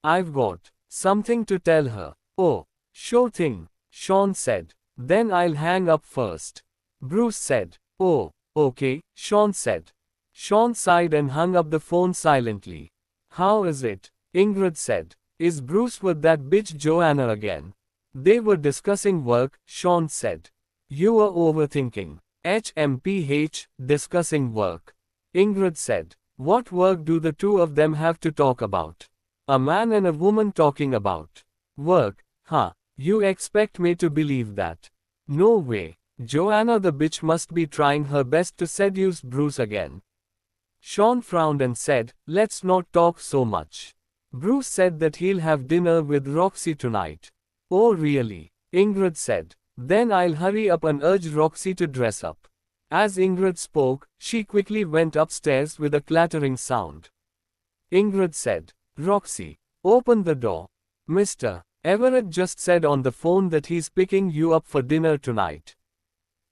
I've got something to tell her." "Oh, sure thing," Sean said. "Then I'll hang up first." Bruce said. "Oh, okay," Sean said. Sean sighed and hung up the phone silently. "How is it?" Ingrid said. "Is Bruce with that bitch Joanna again?" "They were discussing work," Sean said. "You were overthinking." HMPH, discussing work. Ingrid said. "What work do the two of them have to talk about? A man and a woman talking about work, huh? You expect me to believe that? No way. Joanna the bitch must be trying her best to seduce Bruce again." Sean frowned and said, "Let's not talk so much. Bruce said that he'll have dinner with Roxy tonight." "Oh really?" Ingrid said. "Then I'll hurry up and urge Roxy to dress up." As Ingrid spoke, she quickly went upstairs with a clattering sound. Ingrid said, "Roxy, open the door. Mr. Everett just said on the phone that he's picking you up for dinner tonight.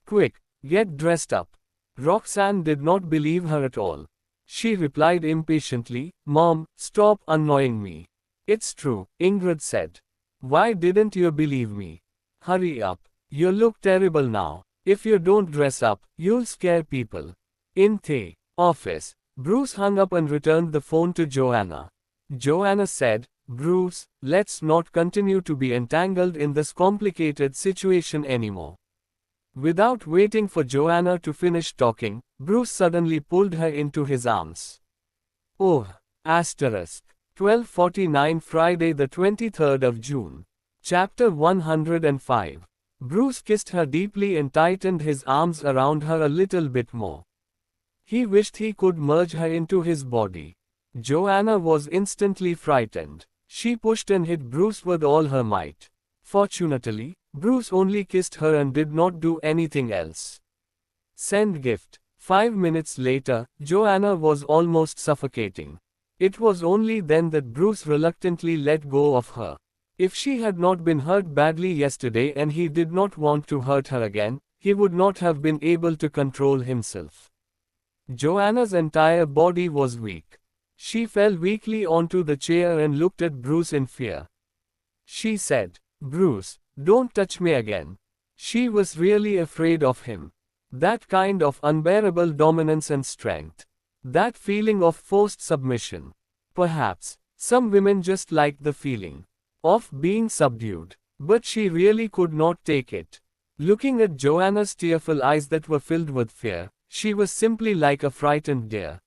Quick, get dressed up." Roxanne did not believe her at all. She replied impatiently, "Mom, stop annoying me." "It's true," Ingrid said. "Why didn't you believe me? Hurry up. You look terrible now. If you don't dress up, you'll scare people." In the office, Bruce hung up and returned the phone to Joanna. Joanna said, "Bruce, let's not continue to be entangled in this complicated situation anymore." Without waiting for Joanna to finish talking, Bruce suddenly pulled her into his arms. "Oh, asterisk. 12:49 Friday the 23rd of June. Chapter 105. Bruce kissed her deeply and tightened his arms around her a little bit more. He wished he could merge her into his body. Joanna was instantly frightened. She pushed and hit Bruce with all her might. Fortunately, Bruce only kissed her and did not do anything else. Send gift. 5 minutes later, Joanna was almost suffocating. It was only then that Bruce reluctantly let go of her. If she had not been hurt badly yesterday and he did not want to hurt her again, he would not have been able to control himself. Joanna's entire body was weak. She fell weakly onto the chair and looked at Bruce in fear. She said, "Bruce, don't touch me again." She was really afraid of him. That kind of unbearable dominance and strength. That feeling of forced submission. Perhaps, some women just like the feeling of being subdued. But she really could not take it. Looking at Joanna's tearful eyes that were filled with fear, she was simply like a frightened deer.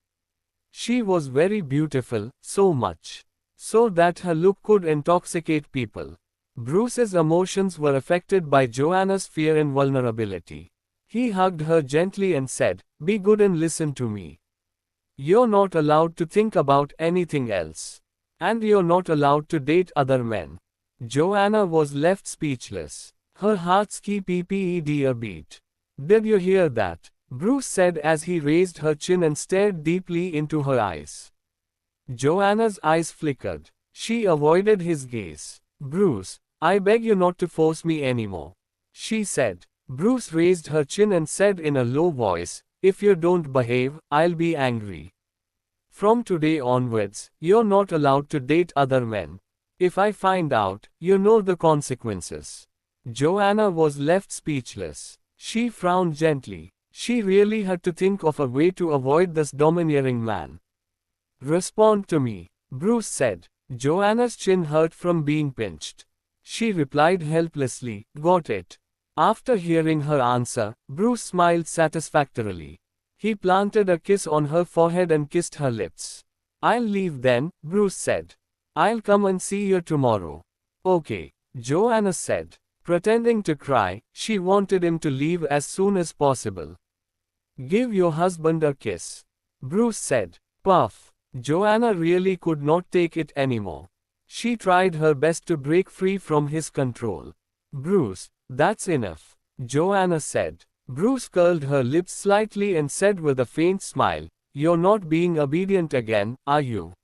She was very beautiful, so much so that her look could intoxicate people. Bruce's emotions were affected by Joanna's fear and vulnerability. He hugged her gently and said, "Be good and listen to me. You're not allowed to think about anything else. And you're not allowed to date other men." Joanna was left speechless. Her heart skipped a beat. "Did you hear that?" Bruce said as he raised her chin and stared deeply into her eyes. Joanna's eyes flickered. She avoided his gaze. "Bruce, I beg you not to force me anymore," she said. Bruce raised her chin and said in a low voice, "If you don't behave, I'll be angry. From today onwards, you're not allowed to date other men. If I find out, you know the consequences." Joanna was left speechless. She frowned gently. She really had to think of a way to avoid this domineering man. "Respond to me," Bruce said. Joanna's chin hurt from being pinched. She replied helplessly, "Got it." After hearing her answer, Bruce smiled satisfactorily. He planted a kiss on her forehead and kissed her lips. "I'll leave then," Bruce said. "I'll come and see you tomorrow." "Okay," Joanna said. Pretending to cry, she wanted him to leave as soon as possible. "Give your husband a kiss," Bruce said. Puff. Joanna really could not take it anymore. She tried her best to break free from his control. "Bruce, that's enough," Joanna said. Bruce curled her lips slightly and said with a faint smile, "You're not being obedient again, are you?"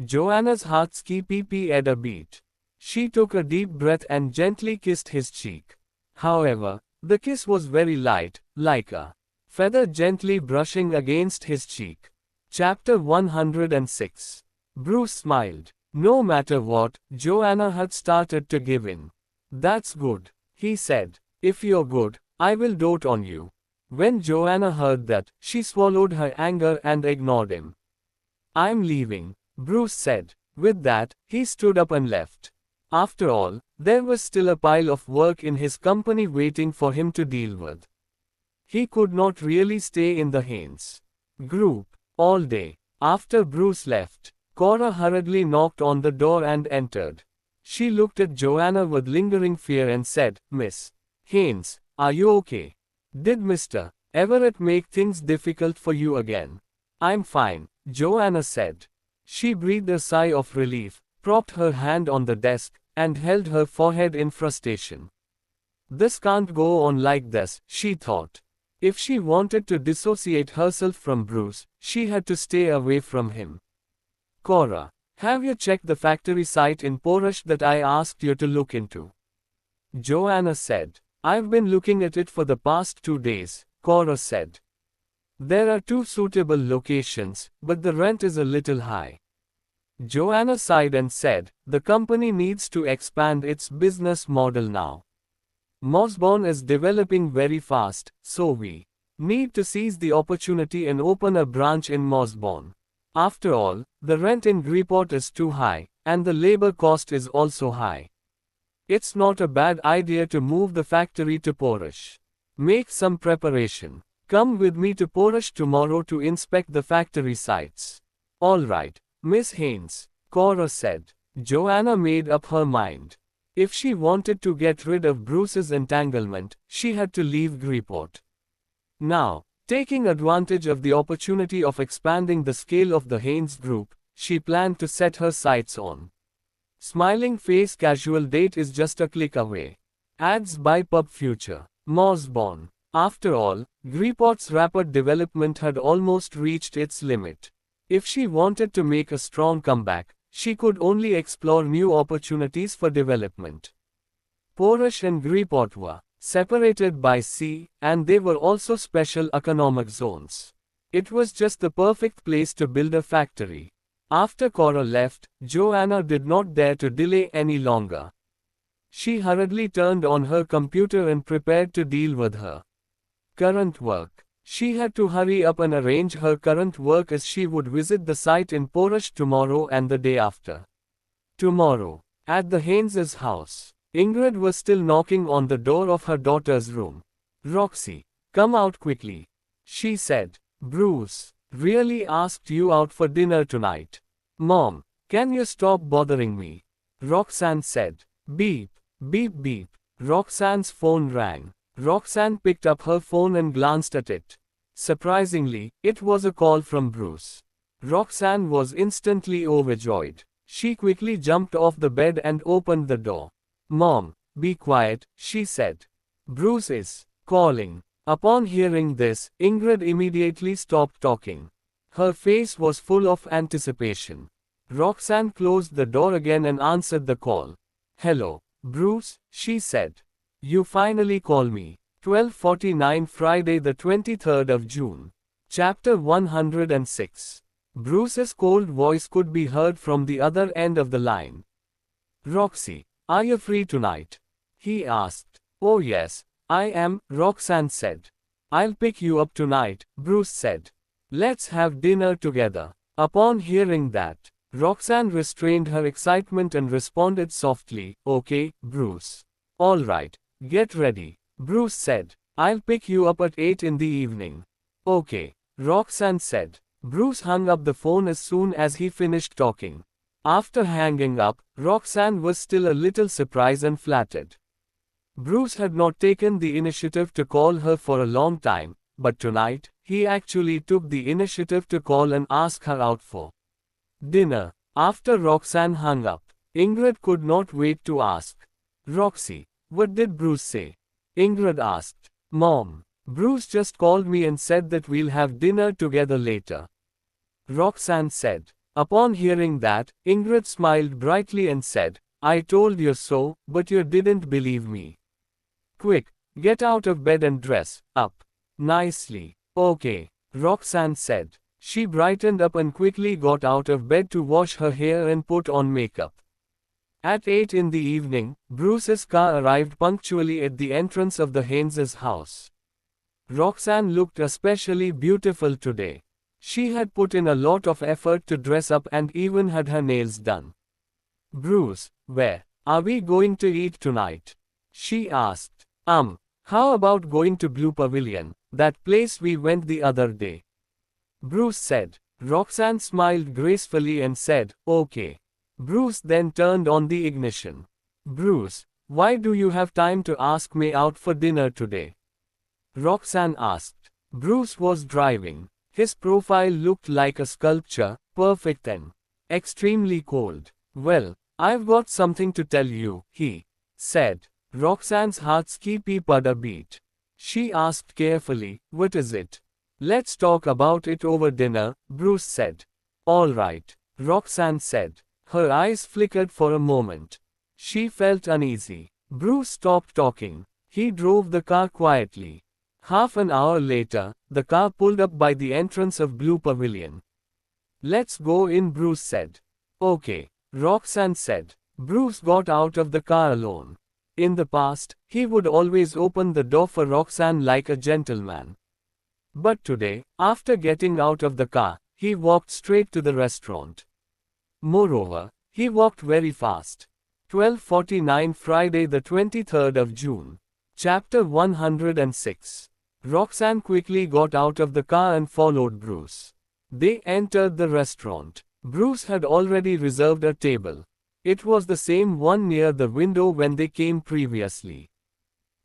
Joanna's heart skipped a beat. She took a deep breath and gently kissed his cheek. However, the kiss was very light, like a feather gently brushing against his cheek. Chapter 106. Bruce smiled. No matter what, Joanna had started to give in. That's good, he said. If you're good, I will dote on you. When Joanna heard that, she swallowed her anger and ignored him. I'm leaving, Bruce said. With that, he stood up and left. After all, there was still a pile of work in his company waiting for him to deal with. He could not really stay in the Haynes group all day. After Bruce left, Cora hurriedly knocked on the door and entered. She looked at Joanna with lingering fear and said, Miss Haynes, are you okay? Did Mr. Everett make things difficult for you again? I'm fine, Joanna said. She breathed a sigh of relief, propped her hand on the desk, and held her forehead in frustration. This can't go on like this, she thought. If she wanted to dissociate herself from Bruce, she had to stay away from him. Cora, have you checked the factory site in Porush that I asked you to look into? Joanna said. I've been looking at it for the past 2 days, Cora said. There are 2 suitable locations, but the rent is a little high. Joanna sighed and said, the company needs to expand its business model now. Mossbourne is developing very fast, so we need to seize the opportunity and open a branch in Mossbourne. After all, the rent in Greyport is too high, and the labor cost is also high. It's not a bad idea to move the factory to Porush. Make some preparation. Come with me to Porush tomorrow to inspect the factory sites. All right, Miss Haynes, Cora said. Joanna made up her mind. If she wanted to get rid of Bruce's entanglement, she had to leave Greyport. Now, taking advantage of the opportunity of expanding the scale of the Haynes group, she planned to set her sights on. Smiling Face Casual Date is just a click away. Ads by Pub Future. Mossbourne. After all, Greyport's rapid development had almost reached its limit. If she wanted to make a strong comeback, she could only explore new opportunities for development. Porush and Greyport were separated by sea, and they were also special economic zones. It was just the perfect place to build a factory. After Cora left, Joanna did not dare to delay any longer. She hurriedly turned on her computer and prepared to deal with her current work. She had to hurry up and arrange her current work as she would visit the site in Porush tomorrow and the day after. Tomorrow, at the Haynes' house, Ingrid was still knocking on the door of her daughter's room. Roxy, come out quickly, she said. Bruce really asked you out for dinner tonight. Mom, can you stop bothering me? Roxanne said. Beep, beep beep. Roxanne's phone rang. Roxanne picked up her phone and glanced at it. Surprisingly, it was a call from Bruce. Roxanne was instantly overjoyed. She quickly jumped off the bed and opened the door. Mom, be quiet, she said. Bruce is calling. Upon hearing this, Ingrid immediately stopped talking. Her face was full of anticipation. Roxanne closed the door again and answered the call. Hello, Bruce, she said. You finally call me. 12:49 Friday the 23rd of June. Chapter 106. Bruce's cold voice could be heard from the other end of the line. Roxy, are you free tonight? He asked. Oh yes, I am, Roxanne said. I'll pick you up tonight, Bruce said. Let's have dinner together. Upon hearing that, Roxanne restrained her excitement and responded softly, Okay, Bruce. All right, get ready, Bruce said. I'll pick you up at 8 in the evening. Okay, Roxanne said. Bruce hung up the phone as soon as he finished talking. After hanging up, Roxanne was still a little surprised and flattered. Bruce had not taken the initiative to call her for a long time, but tonight, he actually took the initiative to call and ask her out for dinner. After Roxanne hung up, Ingrid could not wait to ask. Roxy, what did Bruce say? Ingrid asked. Mom, Bruce just called me and said that we'll have dinner together later. Roxanne said. Upon hearing that, Ingrid smiled brightly and said, I told you so, but you didn't believe me. Quick, get out of bed and dress up nicely. Okay, Roxanne said. She brightened up and quickly got out of bed to wash her hair and put on makeup. At 8 in the evening, Bruce's car arrived punctually at the entrance of the Haynes' house. Roxanne looked especially beautiful today. She had put in a lot of effort to dress up and even had her nails done. Bruce, where are we going to eat tonight? She asked. How about going to Blue Pavilion, that place we went the other day? Bruce said. Roxanne smiled gracefully and said, okay. Bruce then turned on the ignition. Bruce, why do you have time to ask me out for dinner today? Roxanne asked. Bruce was driving. His profile looked like a sculpture, perfect and extremely cold. Well, I've got something to tell you, he said. Roxanne's heart skipped a beat. She asked carefully, what is it? Let's talk about it over dinner, Bruce said. All right, Roxanne said. Her eyes flickered for a moment. She felt uneasy. Bruce stopped talking. He drove the car quietly. Half an hour later, the car pulled up by the entrance of Blue Pavilion. Let's go in, Bruce said. Okay, Roxanne said. Bruce got out of the car alone. In the past, he would always open the door for Roxanne like a gentleman. But today, after getting out of the car, he walked straight to the restaurant. Moreover, he walked very fast. 12:49 Friday the 23rd of June. Chapter 106. Roxanne quickly got out of the car and followed Bruce. They entered the restaurant. Bruce had already reserved a table. It was the same one near the window when they came previously.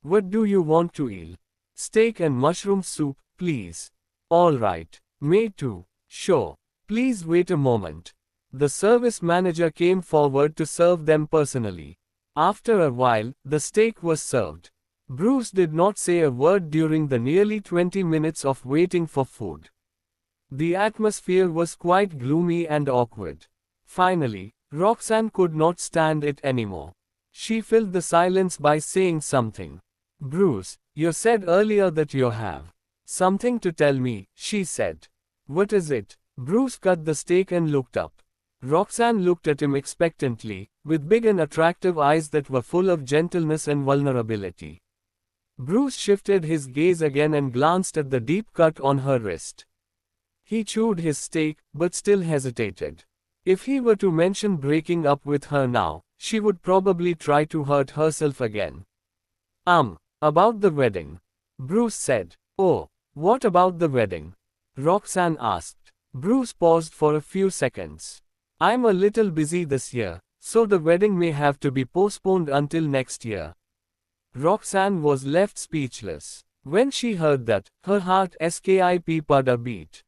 What do you want to eat? Steak and mushroom soup, please. All right. Me too. Sure. Please wait a moment. The service manager came forward to serve them personally. After a while, the steak was served. Bruce did not say a word during the nearly 20 minutes of waiting for food. The atmosphere was quite gloomy and awkward. Finally, Roxanne could not stand it anymore. She filled the silence by saying something. Bruce, you said earlier that you have something to tell me, she said. What is it? Bruce cut the steak and looked up. Roxanne looked at him expectantly, with big and attractive eyes that were full of gentleness and vulnerability. Bruce shifted his gaze again and glanced at the deep cut on her wrist. He chewed his steak, but still hesitated. If he were to mention breaking up with her now, she would probably try to hurt herself again. About the wedding. Bruce said. Oh, what about the wedding? Roxanne asked. Bruce paused for a few seconds. I'm a little busy this year, so the wedding may have to be postponed until next year. Roxanne was left speechless. When she heard that, her heart skipped a beat.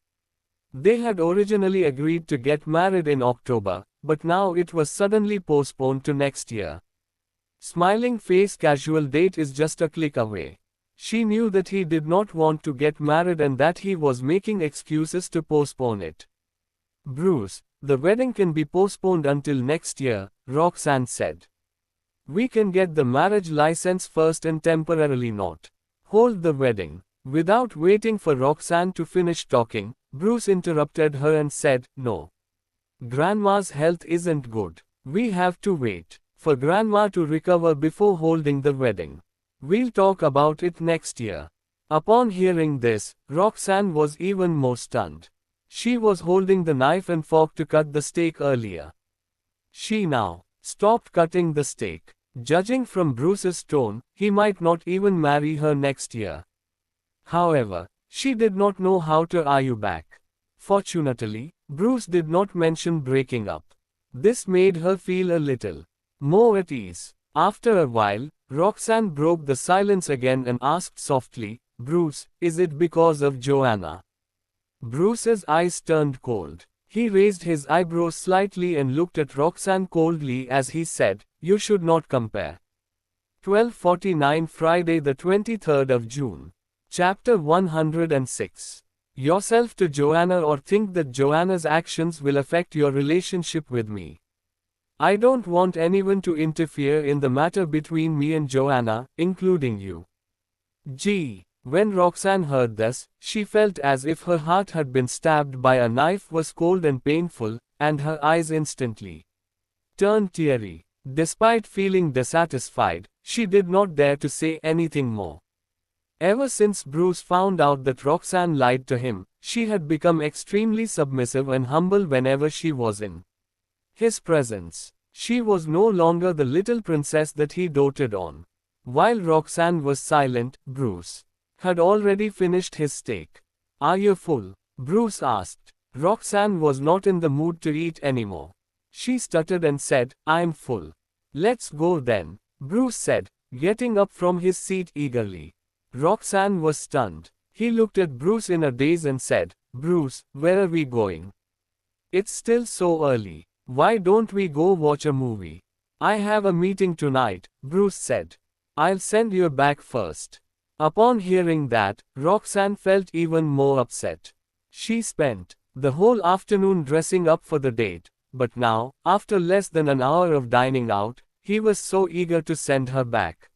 They had originally agreed to get married in October, but now it was suddenly postponed to next year. Smiling face casual date is just a click away. She knew that he did not want to get married and that he was making excuses to postpone it. Bruce, the wedding can be postponed until next year, Roxanne said. We can get the marriage license first and temporarily not hold the wedding. Without waiting for Roxanne to finish talking, Bruce interrupted her and said, no. Grandma's health isn't good. We have to wait for Grandma to recover before holding the wedding. We'll talk about it next year. Upon hearing this, Roxanne was even more stunned. She was holding the knife and fork to cut the steak earlier. She now stopped cutting the steak. Judging from Bruce's tone, he might not even marry her next year. However, she did not know how to argue back. Fortunately, Bruce did not mention breaking up. This made her feel a little more at ease. After a while, Roxanne broke the silence again and asked softly, Bruce, is it because of Joanna? Bruce's eyes turned cold. He raised his eyebrows slightly and looked at Roxanne coldly as he said, you should not compare. 12:49 Friday the 23rd of June. Chapter 106. Yourself to Joanna or think that Joanna's actions will affect your relationship with me. I don't want anyone to interfere in the matter between me and Joanna, including you. Gee. When Roxanne heard this, she felt as if her heart had been stabbed by a knife, was cold and painful, and her eyes instantly turned teary. Despite feeling dissatisfied, she did not dare to say anything more. Ever since Bruce found out that Roxanne lied to him, she had become extremely submissive and humble whenever she was in his presence. She was no longer the little princess that he doted on. While Roxanne was silent, Bruce had already finished his steak. Are you full? Bruce asked. Roxanne was not in the mood to eat anymore. She stuttered and said, I'm full. Let's go then, Bruce said, getting up from his seat eagerly. Roxanne was stunned. He looked at Bruce in a daze and said, Bruce, where are we going? It's still so early. Why don't we go watch a movie? I have a meeting tonight, Bruce said. I'll send you back first. Upon hearing that, Roxanne felt even more upset. She spent the whole afternoon dressing up for the date, but now, after less than an hour of dining out, he was so eager to send her back.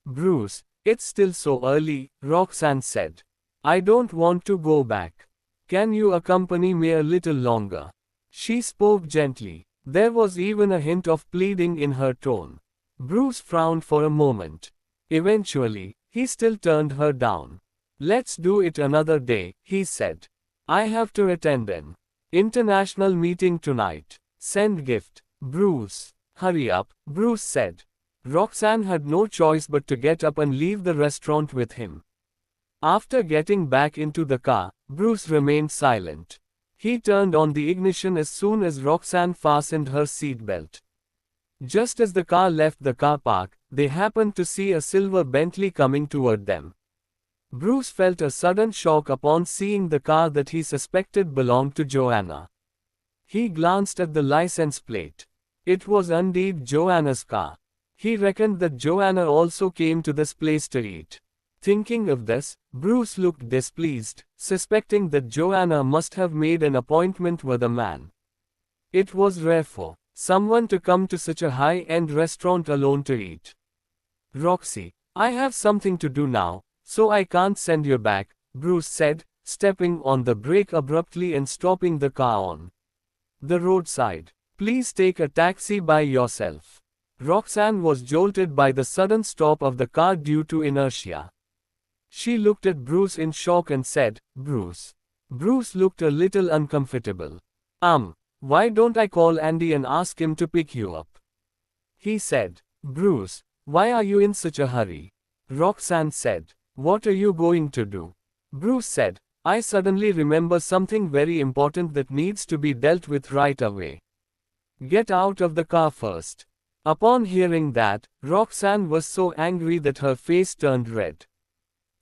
Bruce, it's still so early, Roxanne said. I don't want to go back. Can you accompany me a little longer? She spoke gently. There was even a hint of pleading in her tone. Bruce frowned for a moment. Eventually, he still turned her down. Let's do it another day, he said. I have to attend an international meeting tonight. Send gift. Bruce. Hurry up, Bruce said. Roxanne had no choice but to get up and leave the restaurant with him. After getting back into the car, Bruce remained silent. He turned on the ignition as soon as Roxanne fastened her seatbelt. Just as the car left the car park, they happened to see a silver Bentley coming toward them. Bruce felt a sudden shock upon seeing the car that he suspected belonged to Joanna. He glanced at the license plate. It was indeed Joanna's car. He reckoned that Joanna also came to this place to eat. Thinking of this, Bruce looked displeased, suspecting that Joanna must have made an appointment with a man. It was rare for someone to come to such a high-end restaurant alone to eat. Roxy, I have something to do now, so I can't send you back, Bruce said, stepping on the brake abruptly and stopping the car on the roadside. Please take a taxi by yourself. Roxanne was jolted by the sudden stop of the car due to inertia. She looked at Bruce in shock and said, Bruce. Bruce looked a little uncomfortable. Why don't I call Andy and ask him to pick you up? He said. Bruce, why are you in such a hurry? Roxanne said. What are you going to do? Bruce said. I suddenly remember something very important that needs to be dealt with right away. Get out of the car first. Upon hearing that, Roxanne was so angry that her face turned red.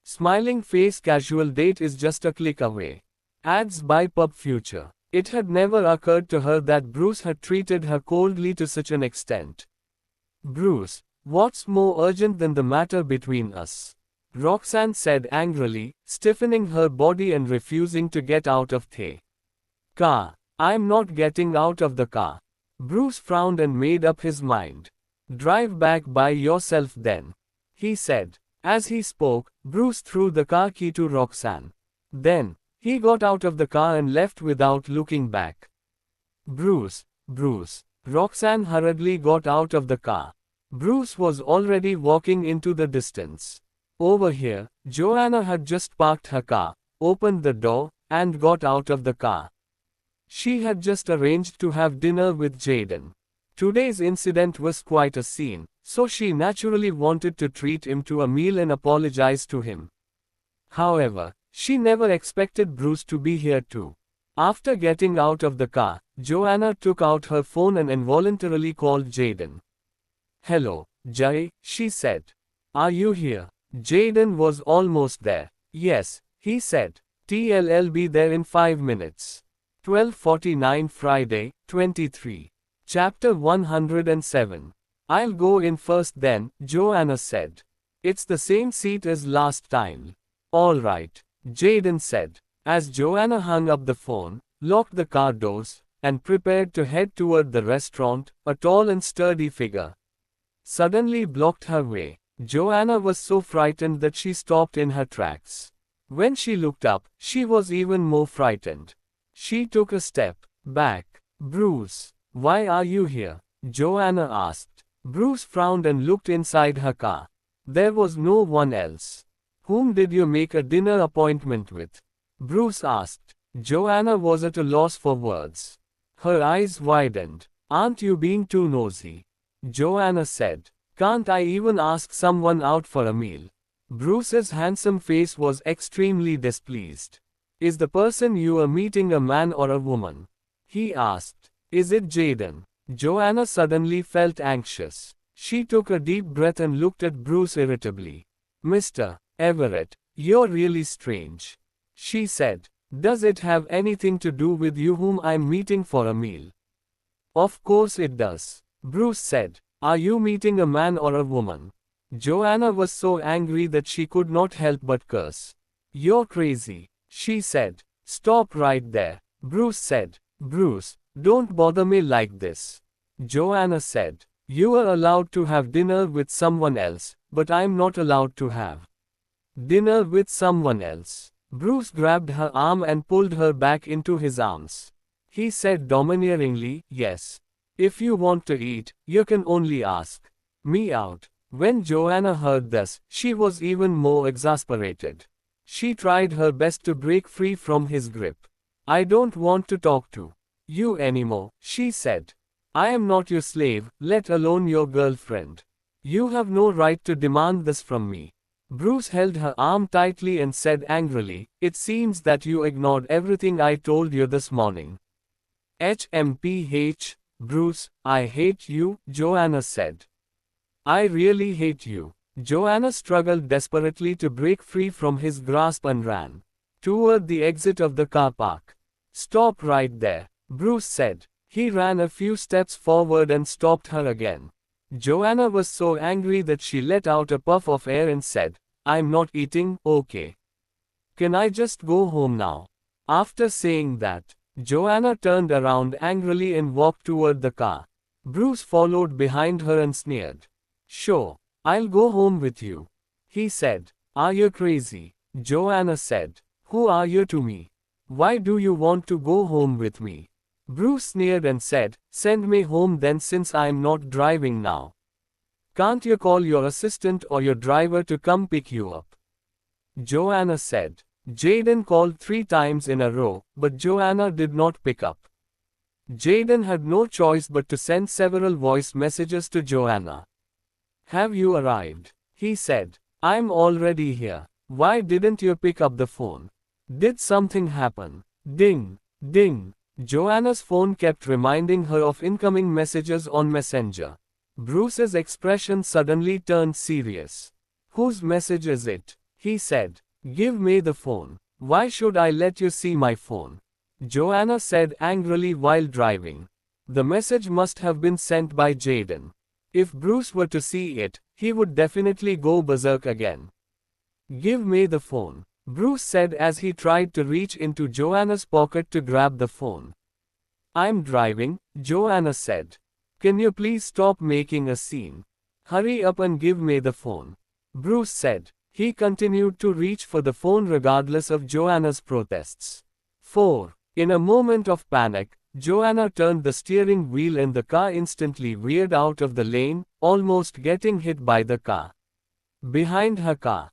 Smiling face, casual date is just a click away. Ads by Pub Future. It had never occurred to her that Bruce had treated her coldly to such an extent. Bruce, what's more urgent than the matter between us? Roxanne said angrily, stiffening her body and refusing to get out of the car. I'm not getting out of the car. Bruce frowned and made up his mind. Drive back by yourself then, he said. As he spoke, Bruce threw the car key to Roxanne. Then, he got out of the car and left without looking back. Bruce. Roxanne hurriedly got out of the car. Bruce was already walking into the distance. Over here, Joanna had just parked her car, opened the door, and got out of the car. She had just arranged to have dinner with Jaden. Today's incident was quite a scene, so she naturally wanted to treat him to a meal and apologize to him. However, she never expected Bruce to be here too. After getting out of the car, Joanna took out her phone and involuntarily called Jaden. Hello, Jay, she said. Are you here? Jaden was almost there. Yes, he said. I'll be there in 5 minutes. 12:49 Friday, 23. Chapter 107. I'll go in first then, Joanna said. It's the same seat as last time. All right, Jaden said. As Joanna hung up the phone, locked the car doors, and prepared to head toward the restaurant, a tall and sturdy figure suddenly blocked her way. Joanna was so frightened that she stopped in her tracks. When she looked up, she was even more frightened. She took a step back. "Bruce, why are you here?" Joanna asked. Bruce frowned and looked inside her car. There was no one else. "Whom did you make a dinner appointment with?" Bruce asked. Joanna was at a loss for words. Her eyes widened. "Aren't you being too nosy?" Joanna said. "Can't I even ask someone out for a meal?" Bruce's handsome face was extremely displeased. "Is the person you are meeting a man or a woman?" he asked. "Is it Jaden?" Joanna suddenly felt anxious. She took a deep breath and looked at Bruce irritably. "Mr. Everett, you're really strange," she said. "Does it have anything to do with you whom I'm meeting for a meal?" "Of course it does," Bruce said. "Are you meeting a man or a woman?" Joanna was so angry that she could not help but curse. "You're crazy," she said. "Stop right there," Bruce said. "Bruce, don't bother me like this," Joanna said. "You are allowed to have dinner with someone else, but I'm not allowed to have dinner with someone else." Bruce grabbed her arm and pulled her back into his arms. He said domineeringly, "Yes. If you want to eat, you can only ask me out." When Joanna heard this, she was even more exasperated. She tried her best to break free from his grip. "I don't want to talk to you anymore," she said. "I am not your slave, let alone your girlfriend. You have no right to demand this from me." Bruce held her arm tightly and said angrily, "It seems that you ignored everything I told you this morning." HMPH, "Bruce, I hate you," Joanna said. "I really hate you." Joanna struggled desperately to break free from his grasp and ran toward the exit of the car park. "Stop right there," Bruce said. He ran a few steps forward and stopped her again. Joanna was so angry that she let out a puff of air and said, "I'm not eating, okay? Can I just go home now?" After saying that, Joanna turned around angrily and walked toward the car. Bruce followed behind her and sneered. "Sure, I'll go home with you," he said. "Are you crazy?" Joanna said. "Who are you to me? Why do you want to go home with me?" Bruce sneered and said, "Send me home then since I'm not driving now. Can't you call your assistant or your driver to come pick you up?" Joanna said. Jaden called 3 times in a row, but Joanna did not pick up. Jaden had no choice but to send several voice messages to Joanna. "Have you arrived?" he said. "I'm already here. Why didn't you pick up the phone? Did something happen?" Ding, ding. Joanna's phone kept reminding her of incoming messages on Messenger. Bruce's expression suddenly turned serious. "Whose message is it?" he said. "Give me the phone. Why should I let you see my phone?" Joanna said angrily while driving. The message must have been sent by Jaden. If Bruce were to see it, he would definitely go berserk again. "Give me the phone," Bruce said as he tried to reach into Joanna's pocket to grab the phone. "I'm driving," Joanna said. "Can you please stop making a scene? Hurry up and give me the phone," Bruce said. He continued to reach for the phone regardless of Joanna's protests. 4. In a moment of panic, Joanna turned the steering wheel and the car instantly veered out of the lane, almost getting hit by the car behind her car.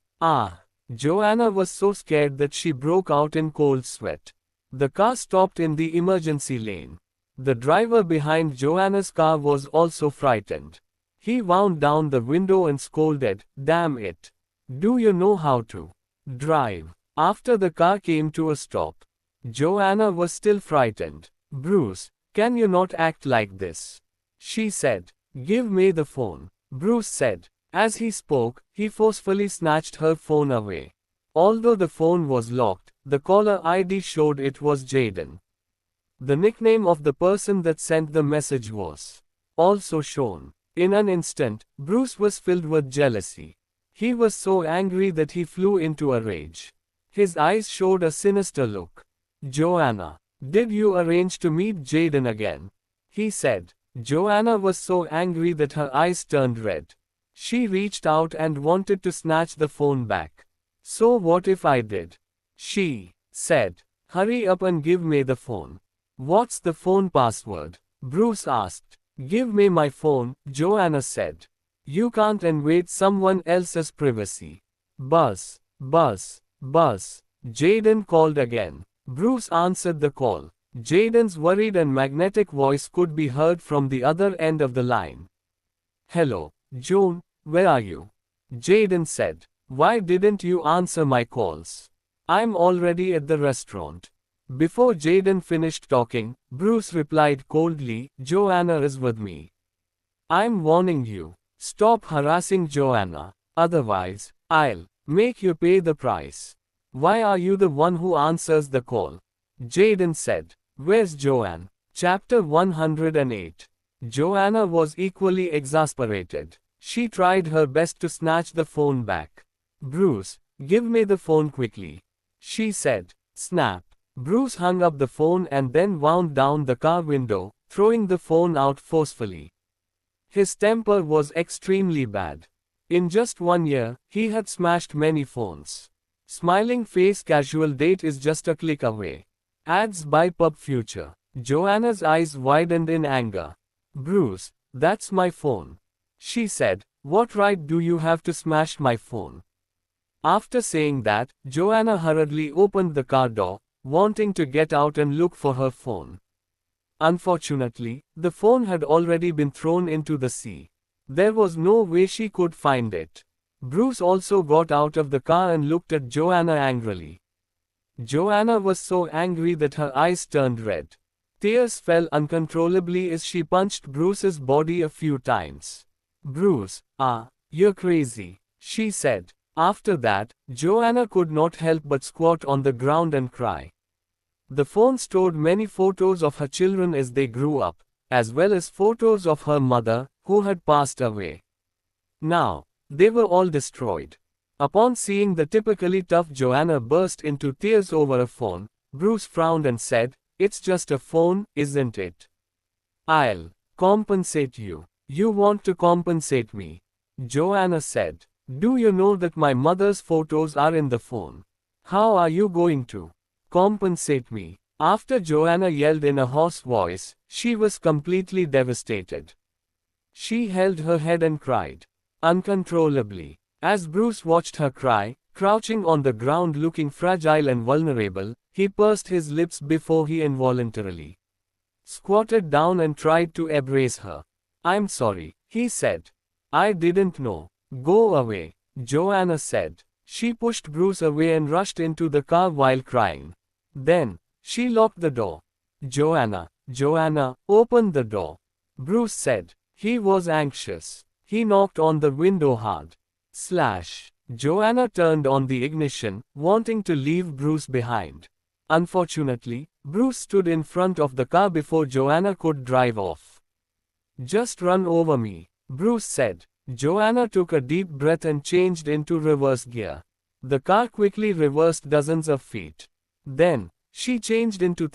Joanna was so scared that she broke out in cold sweat. The car stopped in the emergency lane. The driver behind Joanna's car was also frightened. He wound down the window and scolded, "Damn it. Do you know how to drive?" After the car came to a stop, Joanna was still frightened. "Bruce, can you not act like this?" she said. "Give me the phone," Bruce said. As he spoke, he forcefully snatched her phone away. Although the phone was locked, the caller ID showed it was Jaden. The nickname of the person that sent the message was also shown. In an instant, Bruce was filled with jealousy. He was so angry that he flew into a rage. His eyes showed a sinister look. "Joanna, Did you arrange to meet Jaden again? He said. Joanna was so angry that her eyes turned red. She reached out and wanted to snatch the phone back. So what if I did? She said. Hurry up and give me the phone. What's the phone password? Bruce asked. Give me my phone, Joanna said. You can't invade someone else's privacy. Buzz, buzz, buzz. Jaden called again. Bruce answered the call. Jaden's worried and magnetic voice could be heard from the other end of the line. Hello, Joan, where are you? Jaden said. Why didn't you answer my calls? I'm already at the restaurant. Before Jaden finished talking, Bruce replied coldly, Joanna is with me. I'm warning you. Stop harassing Joanna. Otherwise, I'll make you pay the price. Why are you the one who answers the call? Jaden said. Where's Joanne? Chapter 108. Joanna was equally exasperated. She tried her best to snatch the phone back. Bruce, give me the phone quickly. She said. Snap. Bruce hung up the phone and then wound down the car window, throwing the phone out forcefully. His temper was extremely bad. In just 1 year, he had smashed many phones. Smiling face casual date is just a click away. Ads by Pub Future. Joanna's eyes widened in anger. Bruce, that's my phone. She said, what right do you have to smash my phone? After saying that, Joanna hurriedly opened the car door, wanting to get out and look for her phone. Unfortunately, the phone had already been thrown into the sea. There was no way she could find it. Bruce also got out of the car and looked at Joanna angrily. Joanna was so angry that her eyes turned red. Tears fell uncontrollably as she punched Bruce's body a few times. Bruce, you're crazy, she said. After that, Joanna could not help but squat on the ground and cry. The phone stored many photos of her children as they grew up, as well as photos of her mother, who had passed away. Now, they were all destroyed. Upon seeing the typically tough Joanna burst into tears over a phone, Bruce frowned and said, It's just a phone, isn't it? I'll compensate you. You want to compensate me? Joanna said. Do you know that my mother's photos are in the phone? How are you going to compensate me? After Joanna yelled in a hoarse voice, she was completely devastated. She held her head and cried uncontrollably. As Bruce watched her cry, crouching on the ground looking fragile and vulnerable, he pursed his lips before he involuntarily squatted down and tried to embrace her. I'm sorry, he said. I didn't know. Go away, Joanna said. She pushed Bruce away and rushed into the car while crying. Then, she locked the door. Joanna, open the door. Bruce said. He was anxious. He knocked on the window hard. Joanna turned on the ignition, wanting to leave Bruce behind. Unfortunately, Bruce stood in front of the car before Joanna could drive off. Just run over me, Bruce said. Joanna took a deep breath and changed into reverse gear. The car quickly reversed dozens of feet. Then, she changed into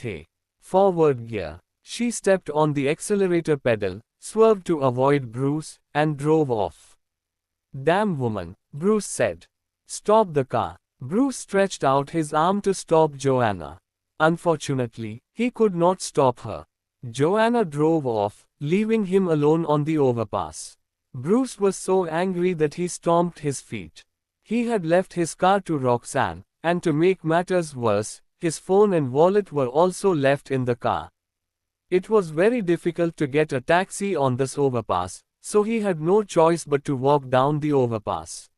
forward gear. She stepped on the accelerator pedal, swerved to avoid Bruce, and drove off. Damn woman, Bruce said. Stop the car. Bruce stretched out his arm to stop Joanna. Unfortunately, he could not stop her. Joanna drove off, leaving him alone on the overpass. Bruce was so angry that he stomped his feet. He had left his car to Roxanne, and to make matters worse, his phone and wallet were also left in the car. It was very difficult to get a taxi on this overpass, so he had no choice but to walk down the overpass.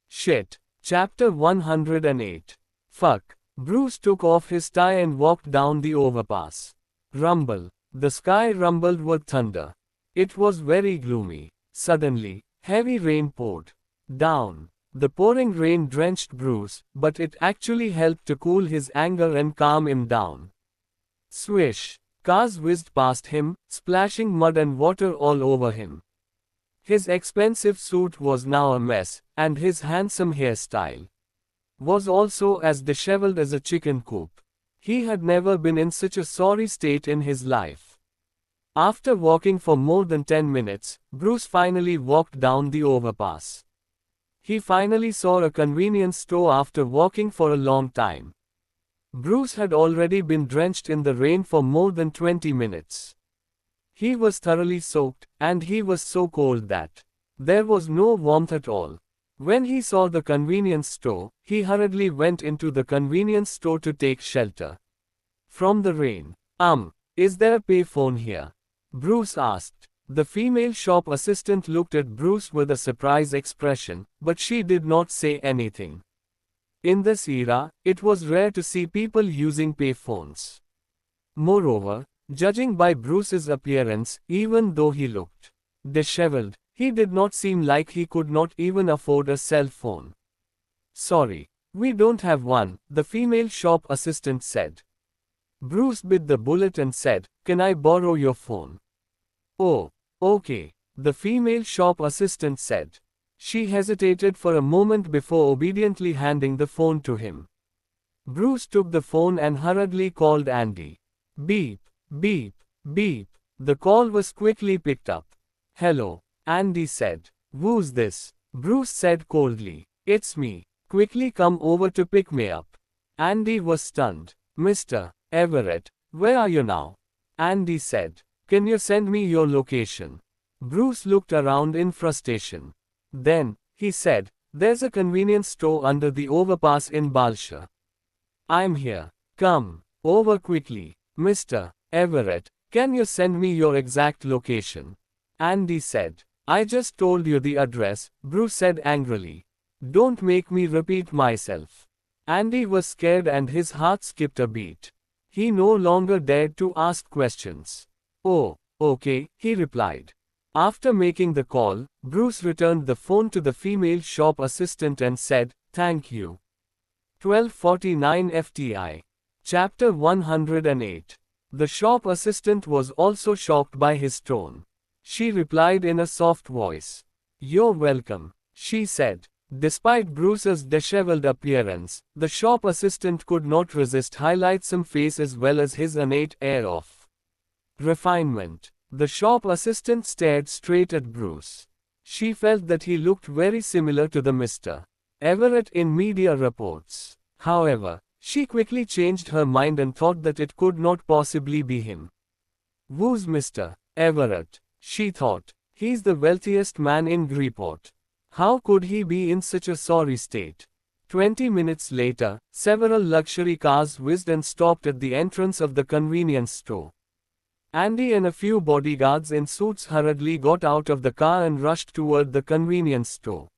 Shit. Chapter 108. Fuck. Bruce took off his tie and walked down the overpass. Rumble. The sky rumbled with thunder. It was very gloomy. Suddenly, heavy rain poured down. The pouring rain drenched Bruce, but it actually helped to cool his anger and calm him down. Swish! Cars whizzed past him, splashing mud and water all over him. His expensive suit was now a mess, and his handsome hairstyle was also as disheveled as a chicken coop. He had never been in such a sorry state in his life. After walking for more than 10 minutes, Bruce finally walked down the overpass. He finally saw a convenience store after walking for a long time. Bruce had already been drenched in the rain for more than 20 minutes. He was thoroughly soaked, and he was so cold that there was no warmth at all. When he saw the convenience store, he hurriedly went into the convenience store to take shelter from the rain. Is there a payphone here? Bruce asked. The female shop assistant looked at Bruce with a surprised expression, but she did not say anything. In this era, it was rare to see people using payphones. Moreover, judging by Bruce's appearance, even though he looked disheveled, he did not seem like he could not even afford a cell phone. Sorry, we don't have one, the female shop assistant said. Bruce bit the bullet and said, "Can I borrow your phone?" "Oh, okay," the female shop assistant said. She hesitated for a moment before obediently handing the phone to him. Bruce took the phone and hurriedly called Andy. Beep, beep, beep. The call was quickly picked up. "Hello," Andy said. "Who's this?" Bruce said coldly. "It's me. Quickly come over to pick me up." Andy was stunned. "Mr. Everett, where are you now?" Andy said. "Can you send me your location?" Bruce looked around in frustration. Then, he said, "There's a convenience store under the overpass in Balsha. I'm here. Come over quickly." "Mr. Everett, can you send me your exact location?" Andy said. "I just told you the address," Bruce said angrily. "Don't make me repeat myself." Andy was scared and his heart skipped a beat. He no longer dared to ask questions. "Oh, okay," he replied. After making the call, Bruce returned the phone to the female shop assistant and said, "Thank you." 1249 FTI. Chapter 108. The shop assistant was also shocked by his tone. She replied in a soft voice. "You're welcome," she said. Despite Bruce's disheveled appearance, the shop assistant could not resist highlight some face as well as his innate air of refinement. The shop assistant stared straight at Bruce. She felt that he looked very similar to the Mr. Everett in media reports. However, she quickly changed her mind and thought that it could not possibly be him. "Who's Mr. Everett?" she thought. "He's the wealthiest man in Greenport. How could he be in such a sorry state?" 20 minutes later, several luxury cars whizzed and stopped at the entrance of the convenience store. Andy and a few bodyguards in suits hurriedly got out of the car and rushed toward the convenience store.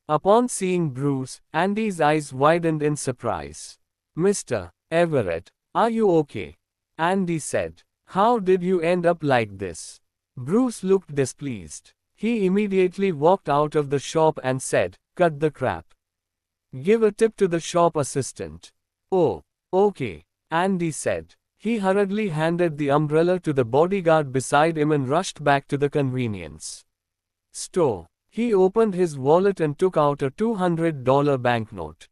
Upon seeing Bruce, Andy's eyes widened in surprise. "Mr. Everett, are you okay?" Andy said. "How did you end up like this?" Bruce looked displeased. He immediately walked out of the shop and said, "Cut the crap. Give a tip to the shop assistant." "Oh, okay," Andy said. He hurriedly handed the umbrella to the bodyguard beside him and rushed back to the convenience store. He opened his wallet and took out a $200 banknote.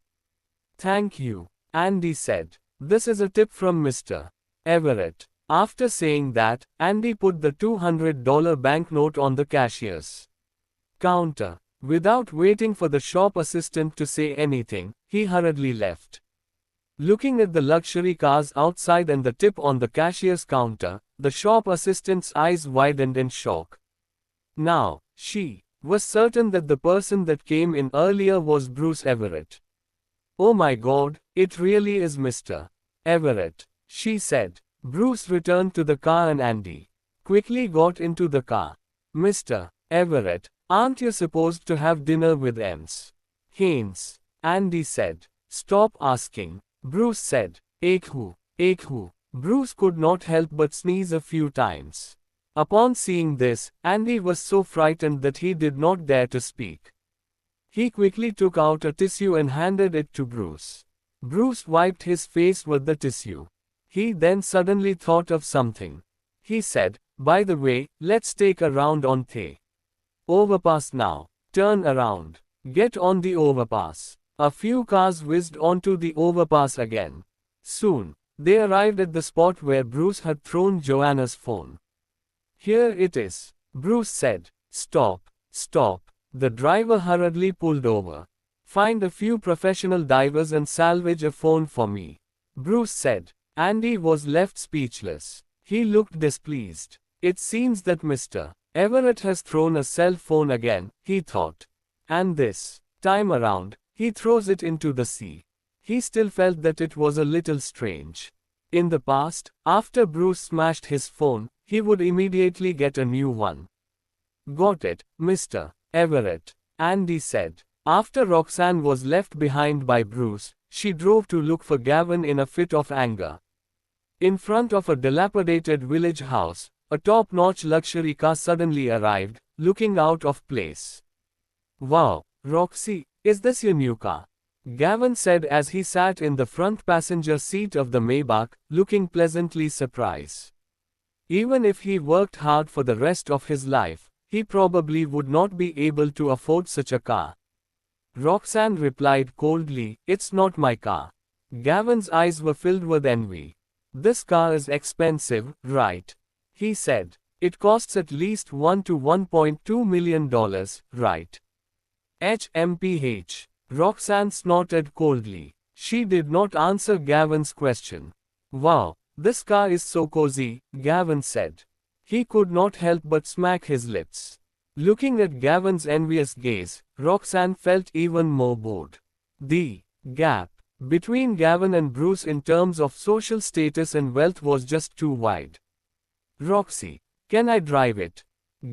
"Thank you," Andy said. "This is a tip from Mr. Everett." After saying that, Andy put the $200 banknote on the cashier's counter. Without waiting for the shop assistant to say anything, he hurriedly left. Looking at the luxury cars outside and the tip on the cashier's counter, the shop assistant's eyes widened in shock. Now, she was certain that the person that came in earlier was Bruce Everett. "Oh my God, it really is Mr. Everett," she said. Bruce returned to the car and Andy quickly got into the car. "Mr. Everett, aren't you supposed to have dinner with Ems Haynes?" Andy said. "Stop asking," Bruce said. "Ekhu, ekhu." Bruce could not help but sneeze a few times. Upon seeing this, Andy was so frightened that he did not dare to speak. He quickly took out a tissue and handed it to Bruce. Bruce wiped his face with the tissue. He then suddenly thought of something. He said, "By the way, let's take a round on the overpass now. Turn around. Get on the overpass." A few cars whizzed onto the overpass again. Soon, They arrived at the spot where Bruce had thrown Joanna's phone. "Here it is," Bruce said. "Stop, stop." The driver hurriedly pulled over. "Find a few professional divers and salvage a phone for me," Bruce said. Andy was left speechless. He looked displeased. "It seems that Mr. Everett has thrown a cell phone again," he thought. "And this time around, he throws it into the sea." He still felt that it was a little strange. In the past, after Bruce smashed his phone, he would immediately get a new one. "Got it, Mr. Everett," Andy said. After Roxanne was left behind by Bruce, she drove to look for Gavin in a fit of anger. In front of a dilapidated village house, a top-notch luxury car suddenly arrived, looking out of place. "Wow, Roxy, is this your new car?" Gavin said as he sat in the front passenger seat of the Maybach, looking pleasantly surprised. Even if he worked hard for the rest of his life, he probably would not be able to afford such a car. Roxanne replied coldly, "It's not my car." Gavin's eyes were filled with envy. "This car is expensive, right?" he said. "It costs at least $1 to $1.2 million, right?" HMPH. Roxanne snorted coldly. She did not answer Gavin's question. "Wow, this car is so cozy," Gavin said. He could not help but smack his lips. Looking at Gavin's envious gaze, Roxanne felt even more bored. The gap between Gavin and Bruce in terms of social status and wealth was just too wide. "Roxy, can I drive it?"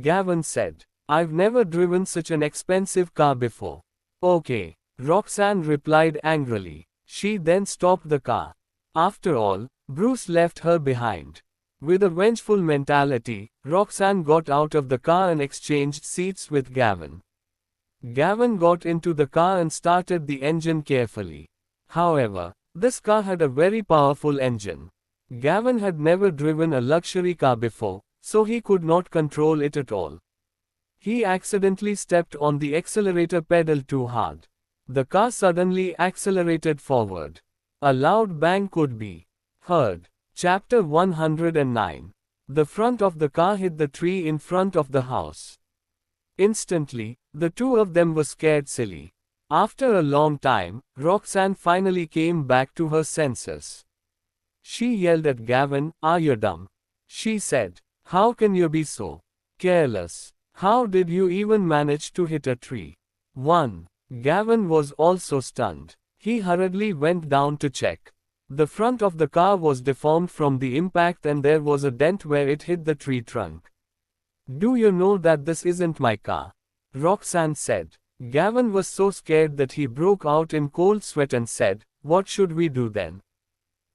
Gavin said. "I've never driven such an expensive car before." "Okay," Roxanne replied angrily. She then stopped the car. After all, Bruce left her behind. With a vengeful mentality, Roxanne got out of the car and exchanged seats with Gavin. Gavin got into the car and started the engine carefully. However, this car had a very powerful engine. Gavin had never driven a luxury car before, so he could not control it at all. He accidentally stepped on the accelerator pedal too hard. The car suddenly accelerated forward. A loud bang could be heard. Chapter 109. The front of the car hit the tree in front of the house. Instantly, the two of them were scared silly. After a long time, Roxanne finally came back to her senses. She yelled at Gavin, "Are you dumb?" she said. "How can you be so careless? How did you even manage to hit a tree?" 1. Gavin was also stunned. He hurriedly went down to check. The front of the car was deformed from the impact and there was a dent where it hit the tree trunk. "Do you know that this isn't my car?" Roxanne said. Gavin was so scared that he broke out in cold sweat and said, "What should we do then?"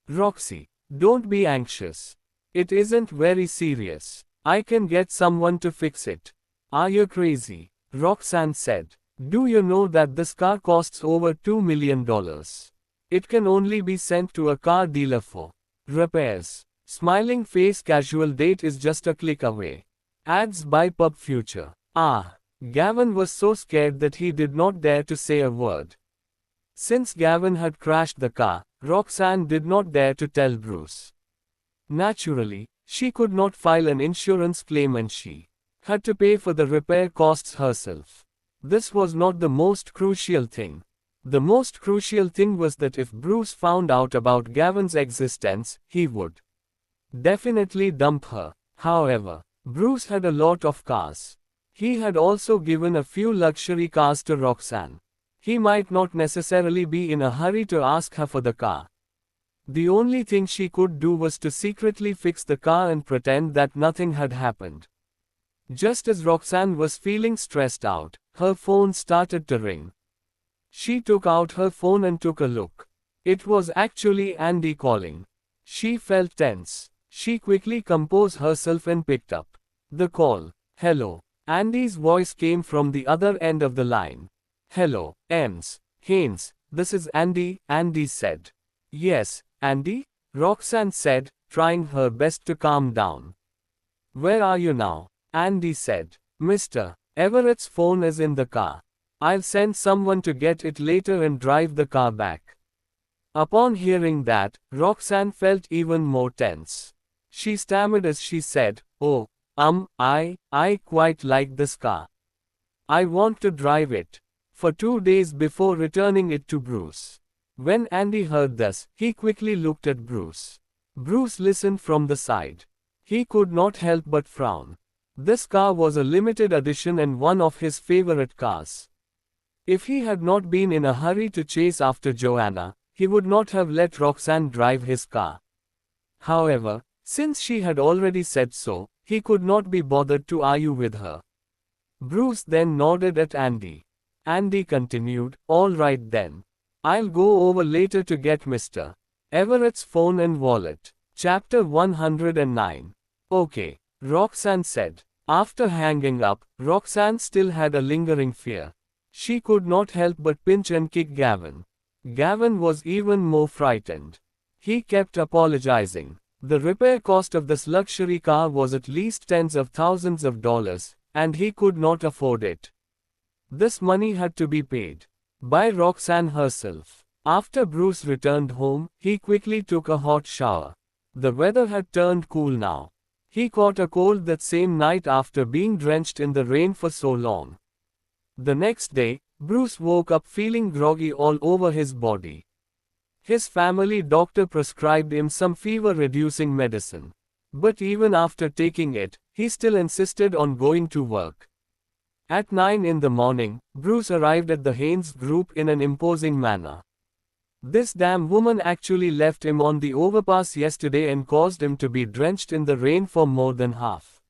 "Roxy, don't be anxious. It isn't very serious. I can get someone to fix it." "Are you crazy?" Roxanne said. "Do you know that this car costs over $2 million? It can only be sent to a car dealer for repairs. Smiling face casual date is just a click away. Ads by Pub Future." Gavin was so scared that he did not dare to say a word. Since Gavin had crashed the car, Roxanne did not dare to tell Bruce. Naturally, she could not file an insurance claim and she had to pay for the repair costs herself. This was not the most crucial thing. The most crucial thing was that if Bruce found out about Gavin's existence, he would definitely dump her. However, Bruce had a lot of cars. He had also given a few luxury cars to Roxanne. He might not necessarily be in a hurry to ask her for the car. The only thing she could do was to secretly fix the car and pretend that nothing had happened. Just as Roxanne was feeling stressed out, her phone started to ring. She took out her phone and took a look. It was actually Andy calling. She felt tense. She quickly composed herself and picked up the call. "Hello." Andy's voice came from the other end of the line. "Hello, Haynes, this is Andy," Andy said. "Yes, Andy?" Roxanne said, trying her best to calm down. "Where are you now?" Andy said. "Mr. Everett's phone is in the car. I'll send someone to get it later and drive the car back." Upon hearing that, Roxanne felt even more tense. She stammered as she said, "Oh, I quite like this car. I want to drive it." For 2 days before returning it to Bruce. When Andy heard this, he quickly looked at Bruce. Bruce listened from the side. He could not help but frown. This car was a limited edition and one of his favorite cars. If he had not been in a hurry to chase after Joanna, he would not have let Roxanne drive his car. However, since she had already said so, he could not be bothered to argue with her. Bruce then nodded at Andy. Andy continued, "All right then. I'll go over later to get Mr. Everett's phone and wallet." Chapter 109. "Okay," Roxanne said. After hanging up, Roxanne still had a lingering fear. She could not help but pinch and kick Gavin. Gavin was even more frightened. He kept apologizing. The repair cost of this luxury car was at least tens of thousands of dollars, and he could not afford it. This money had to be paid by Roxanne herself. After Bruce returned home, he quickly took a hot shower. The weather had turned cool now. He caught a cold that same night after being drenched in the rain for so long. The next day, Bruce woke up feeling groggy all over his body. His family doctor prescribed him some fever-reducing medicine. But even after taking it, he still insisted on going to work. At 9 in the morning, Bruce arrived at the Haynes group in an imposing manner. This damn woman actually left him on the overpass yesterday and caused him to be drenched in the rain for more than half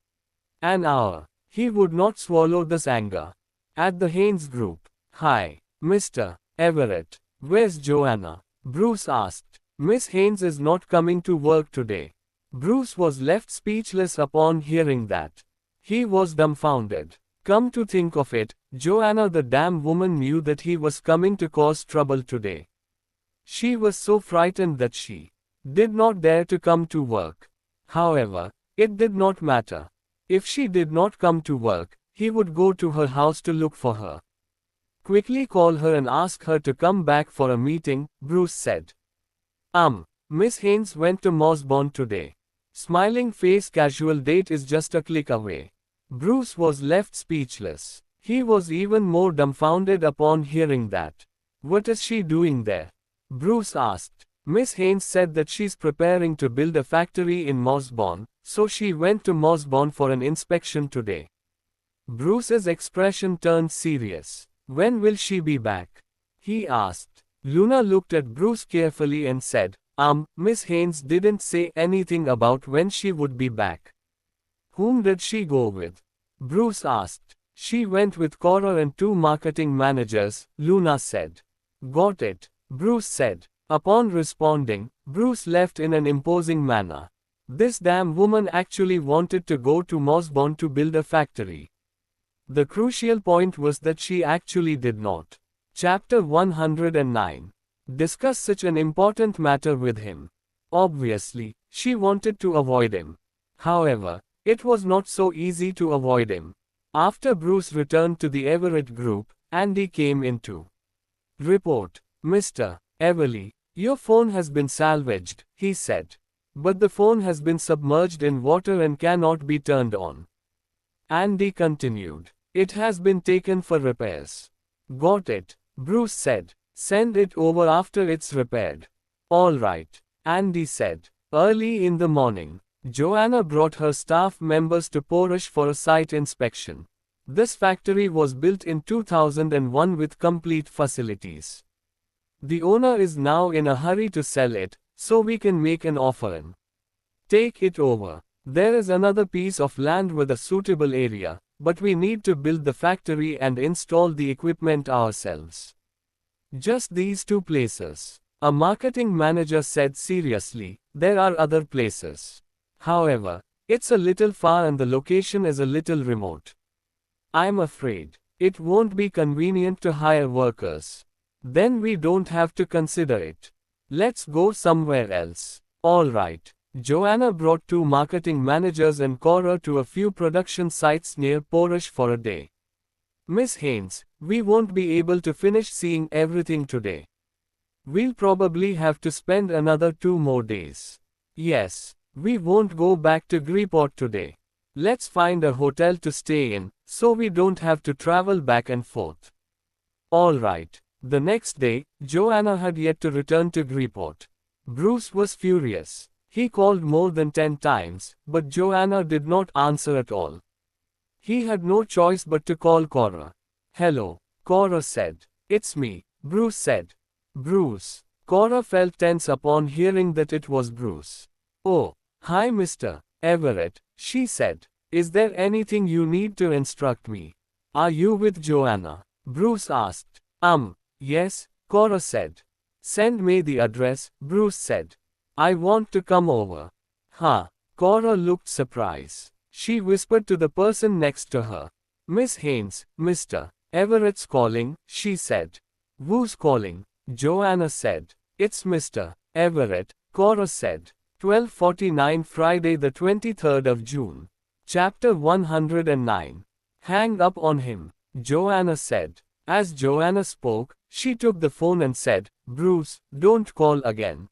an hour. He would not swallow this anger. At the Haynes group. "Hi, Mr. Everett. Where's Joanna?" Bruce asked. "Miss Haynes is not coming to work today." Bruce was left speechless upon hearing that. He was dumbfounded. Come to think of it, Joanna the damn woman knew that he was coming to cause trouble today. She was so frightened that she did not dare to come to work. However, it did not matter. If she did not come to work, he would go to her house to look for her. "Quickly call her and ask her to come back for a meeting," Bruce said. Miss Haynes went to Mossbourne today. Smiling face, casual date is just a click away." Bruce was left speechless. He was even more dumbfounded upon hearing that. "What is she doing there?" Bruce asked. "Miss Haynes said that she's preparing to build a factory in Mossbourne, so she went to Mossbourne for an inspection today." Bruce's expression turned serious. "When will she be back?" he asked. Luna looked at Bruce carefully and said, Miss Haynes didn't say anything about when she would be back." "Whom did she go with?" Bruce asked. "She went with Cora and 2 marketing managers," Luna said. "Got it," Bruce said. Upon responding, Bruce left in an imposing manner. This damn woman actually wanted to go to Mossbourne to build a factory. The crucial point was that she actually did not. Chapter 109. Discuss such an important matter with him. Obviously, she wanted to avoid him. However, it was not so easy to avoid him. After Bruce returned to the Everett group, Andy came in to report. "Mr. Everly, your phone has been salvaged," he said. "But the phone has been submerged in water and cannot be turned on." Andy continued. "It has been taken for repairs." "Got it," Bruce said. "Send it over after it's repaired." "All right," Andy said. Early in the morning, Joanna brought her staff members to Portage for a site inspection. This factory was built in 2001 with complete facilities. The owner is now in a hurry to sell it, so we can make an offer and take it over. There is another piece of land with a suitable area, but we need to build the factory and install the equipment ourselves. Just these 2 places. A marketing manager said seriously. There are other places. However, it's a little far and the location is a little remote. I'm afraid it won't be convenient to hire workers. Then we don't have to consider it. Let's go somewhere else. All right. Joanna brought 2 marketing managers and Cora to a few production sites near Portage for a day. "Miss Haynes, we won't be able to finish seeing everything today. We'll probably have to spend another 2 more days. Yes, we won't go back to Greyport today. Let's find a hotel to stay in, so we don't have to travel back and forth. All right. The next day, Joanna had yet to return to Greyport. Bruce was furious. He called more than 10 times, but Joanna did not answer at all. He had no choice but to call Cora. Hello, Cora said. It's me, Bruce said. Bruce. Cora felt tense upon hearing that it was Bruce. Oh, hi Mr. Everett, she said. Is there anything you need to instruct me? Are you with Joanna? Bruce asked. Yes, Cora said. Send me the address, Bruce said. I want to come over. Huh? Cora looked surprised. She whispered to the person next to her. Miss Haynes, Mr. Everett's calling, she said. Who's calling? Joanna said. It's Mr. Everett, Cora said. 12:49 Friday the 23rd of June. Chapter 109. Hang up on him, Joanna said. As Joanna spoke, she took the phone and said, Bruce, don't call again.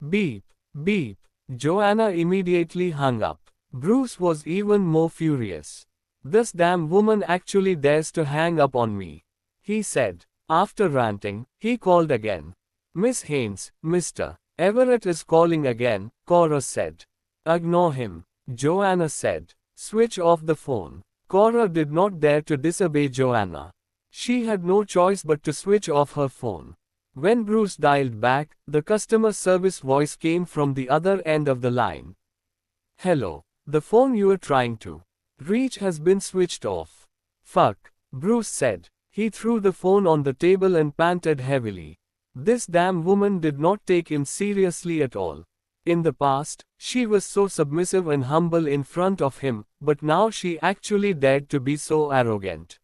Beep, beep. Joanna immediately hung up. Bruce was even more furious. This damn woman actually dares to hang up on me, he said. After ranting, he called again. Miss Haynes, Mr. Everett is calling again, Cora said. Ignore him, Joanna said. Switch off the phone. Cora did not dare to disobey Joanna. She had no choice but to switch off her phone. When Bruce dialed back, the customer service voice came from the other end of the line. Hello, the phone you were trying to reach has been switched off. Fuck, Bruce said. He threw the phone on the table and panted heavily. This damn woman did not take him seriously at all. In the past, she was so submissive and humble in front of him, but now she actually dared to be so arrogant.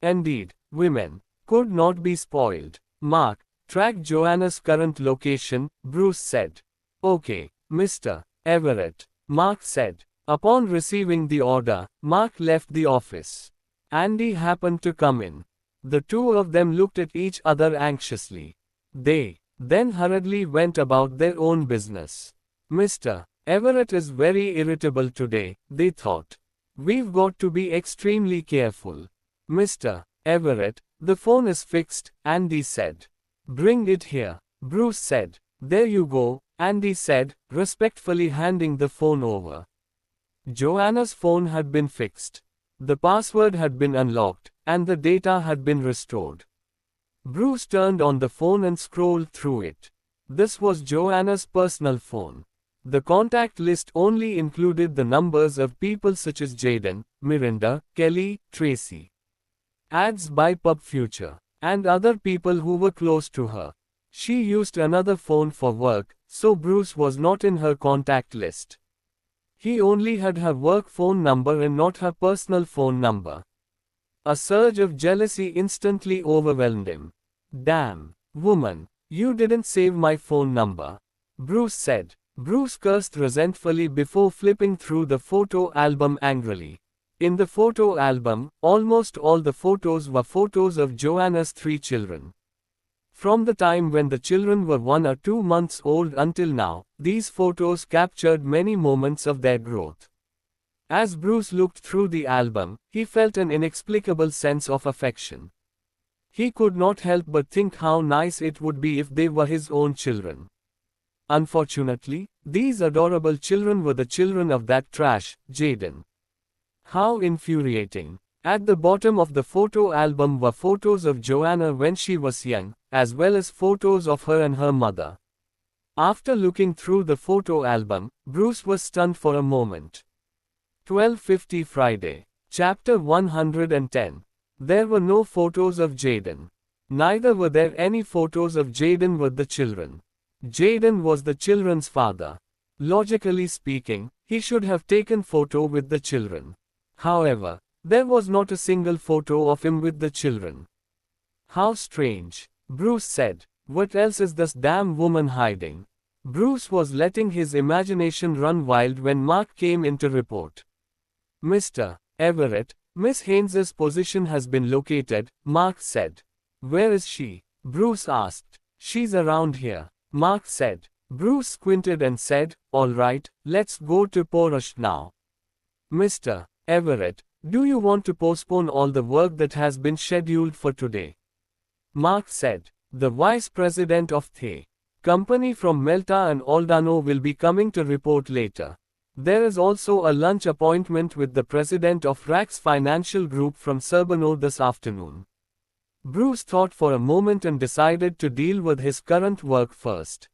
Indeed, women could not be spoiled. Mark, track Joanna's current location, Bruce said. Okay, Mr. Everett, Mark said. Upon receiving the order, Mark left the office. Andy happened to come in. The two of them looked at each other anxiously. They then hurriedly went about their own business. Mr. Everett is very irritable today, they thought. We've got to be extremely careful. Mr. Everett, the phone is fixed, Andy said. Bring it here, Bruce said. There you go, Andy said, respectfully handing the phone over. Joanna's phone had been fixed. The password had been unlocked, and the data had been restored. Bruce turned on the phone and scrolled through it. This was Joanna's personal phone. The contact list only included the numbers of people such as Jaden, Miranda, Kelly, Tracy. Ads by Pub Future, and other people who were close to her. She used another phone for work, so Bruce was not in her contact list. He only had her work phone number and not her personal phone number. A surge of jealousy instantly overwhelmed him. Damn, woman, you didn't save my phone number, Bruce said. Bruce cursed resentfully before flipping through the photo album angrily. In the photo album, almost all the photos were photos of Joanna's 3 children. From the time when the children were 1 or 2 months old until now, these photos captured many moments of their growth. As Bruce looked through the album, he felt an inexplicable sense of affection. He could not help but think how nice it would be if they were his own children. Unfortunately, these adorable children were the children of that trash, Jaden. How infuriating. At the bottom of the photo album were photos of Joanna when she was young, as well as photos of her and her mother. After looking through the photo album, Bruce was stunned for a moment. 12:50 Friday. Chapter 110. There were no photos of Jaden. Neither were there any photos of Jaden with the children. Jaden was the children's father. Logically speaking, he should have taken photo with the children. However, there was not a single photo of him with the children. How strange, Bruce said. What else is this damn woman hiding? Bruce was letting his imagination run wild when Mark came in to report. Mr. Everett, Miss Haynes's position has been located, Mark said. Where is she? Bruce asked. She's around here, Mark said. Bruce squinted and said, all right, let's go to Porush now. Mr. Everett, do you want to postpone all the work that has been scheduled for today? Mark said. The vice president of the company from Melta and Aldano will be coming to report later. There is also a lunch appointment with the president of Rax Financial Group from Serbano this afternoon. Bruce thought for a moment and decided to deal with his current work first.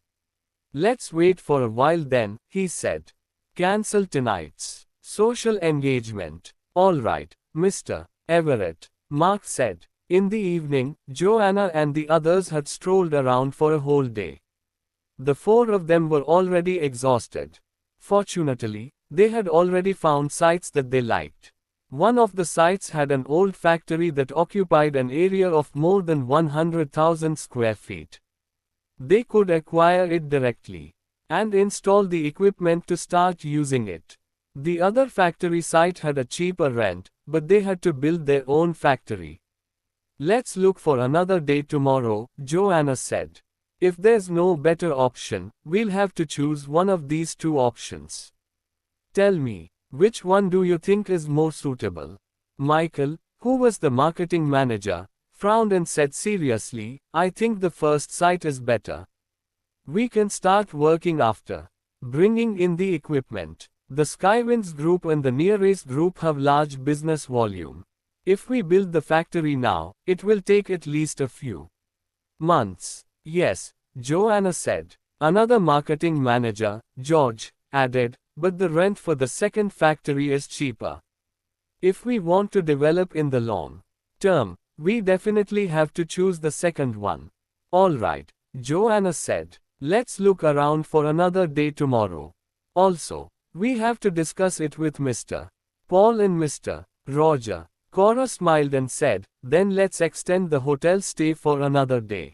Let's wait for a while then, he said. Cancel tonight's social engagement. All right, Mr. Everett, Mark said. In the evening, Joanna and the others had strolled around for a whole day. The four of them were already exhausted. Fortunately, they had already found sites that they liked. One of the sites had an old factory that occupied an area of more than 100,000 square feet. They could acquire it directly and install the equipment to start using it. The other factory site had a cheaper rent, but they had to build their own factory. Let's look for another day tomorrow, Joanna said. If there's no better option, we'll have to choose one of these two options. Tell me, which one do you think is more suitable? Michael, who was the marketing manager, frowned and said seriously, I think the first site is better. We can start working after bringing in the equipment. The Skywinds Group and the Nearace Group have large business volume. If we build the factory now, it will take at least a few months. Yes, Joanna said. Another marketing manager, George, added, but the rent for the second factory is cheaper. If we want to develop in the long term, we definitely have to choose the second one. All right, Joanna said. Let's look around for another day tomorrow. Also, we have to discuss it with Mr. Paul and Mr. Roger. Cora smiled and said, then let's extend the hotel stay for another day.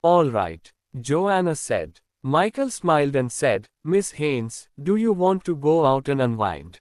All right, Joanna said. Michael smiled and said, Miss Haynes, do you want to go out and unwind?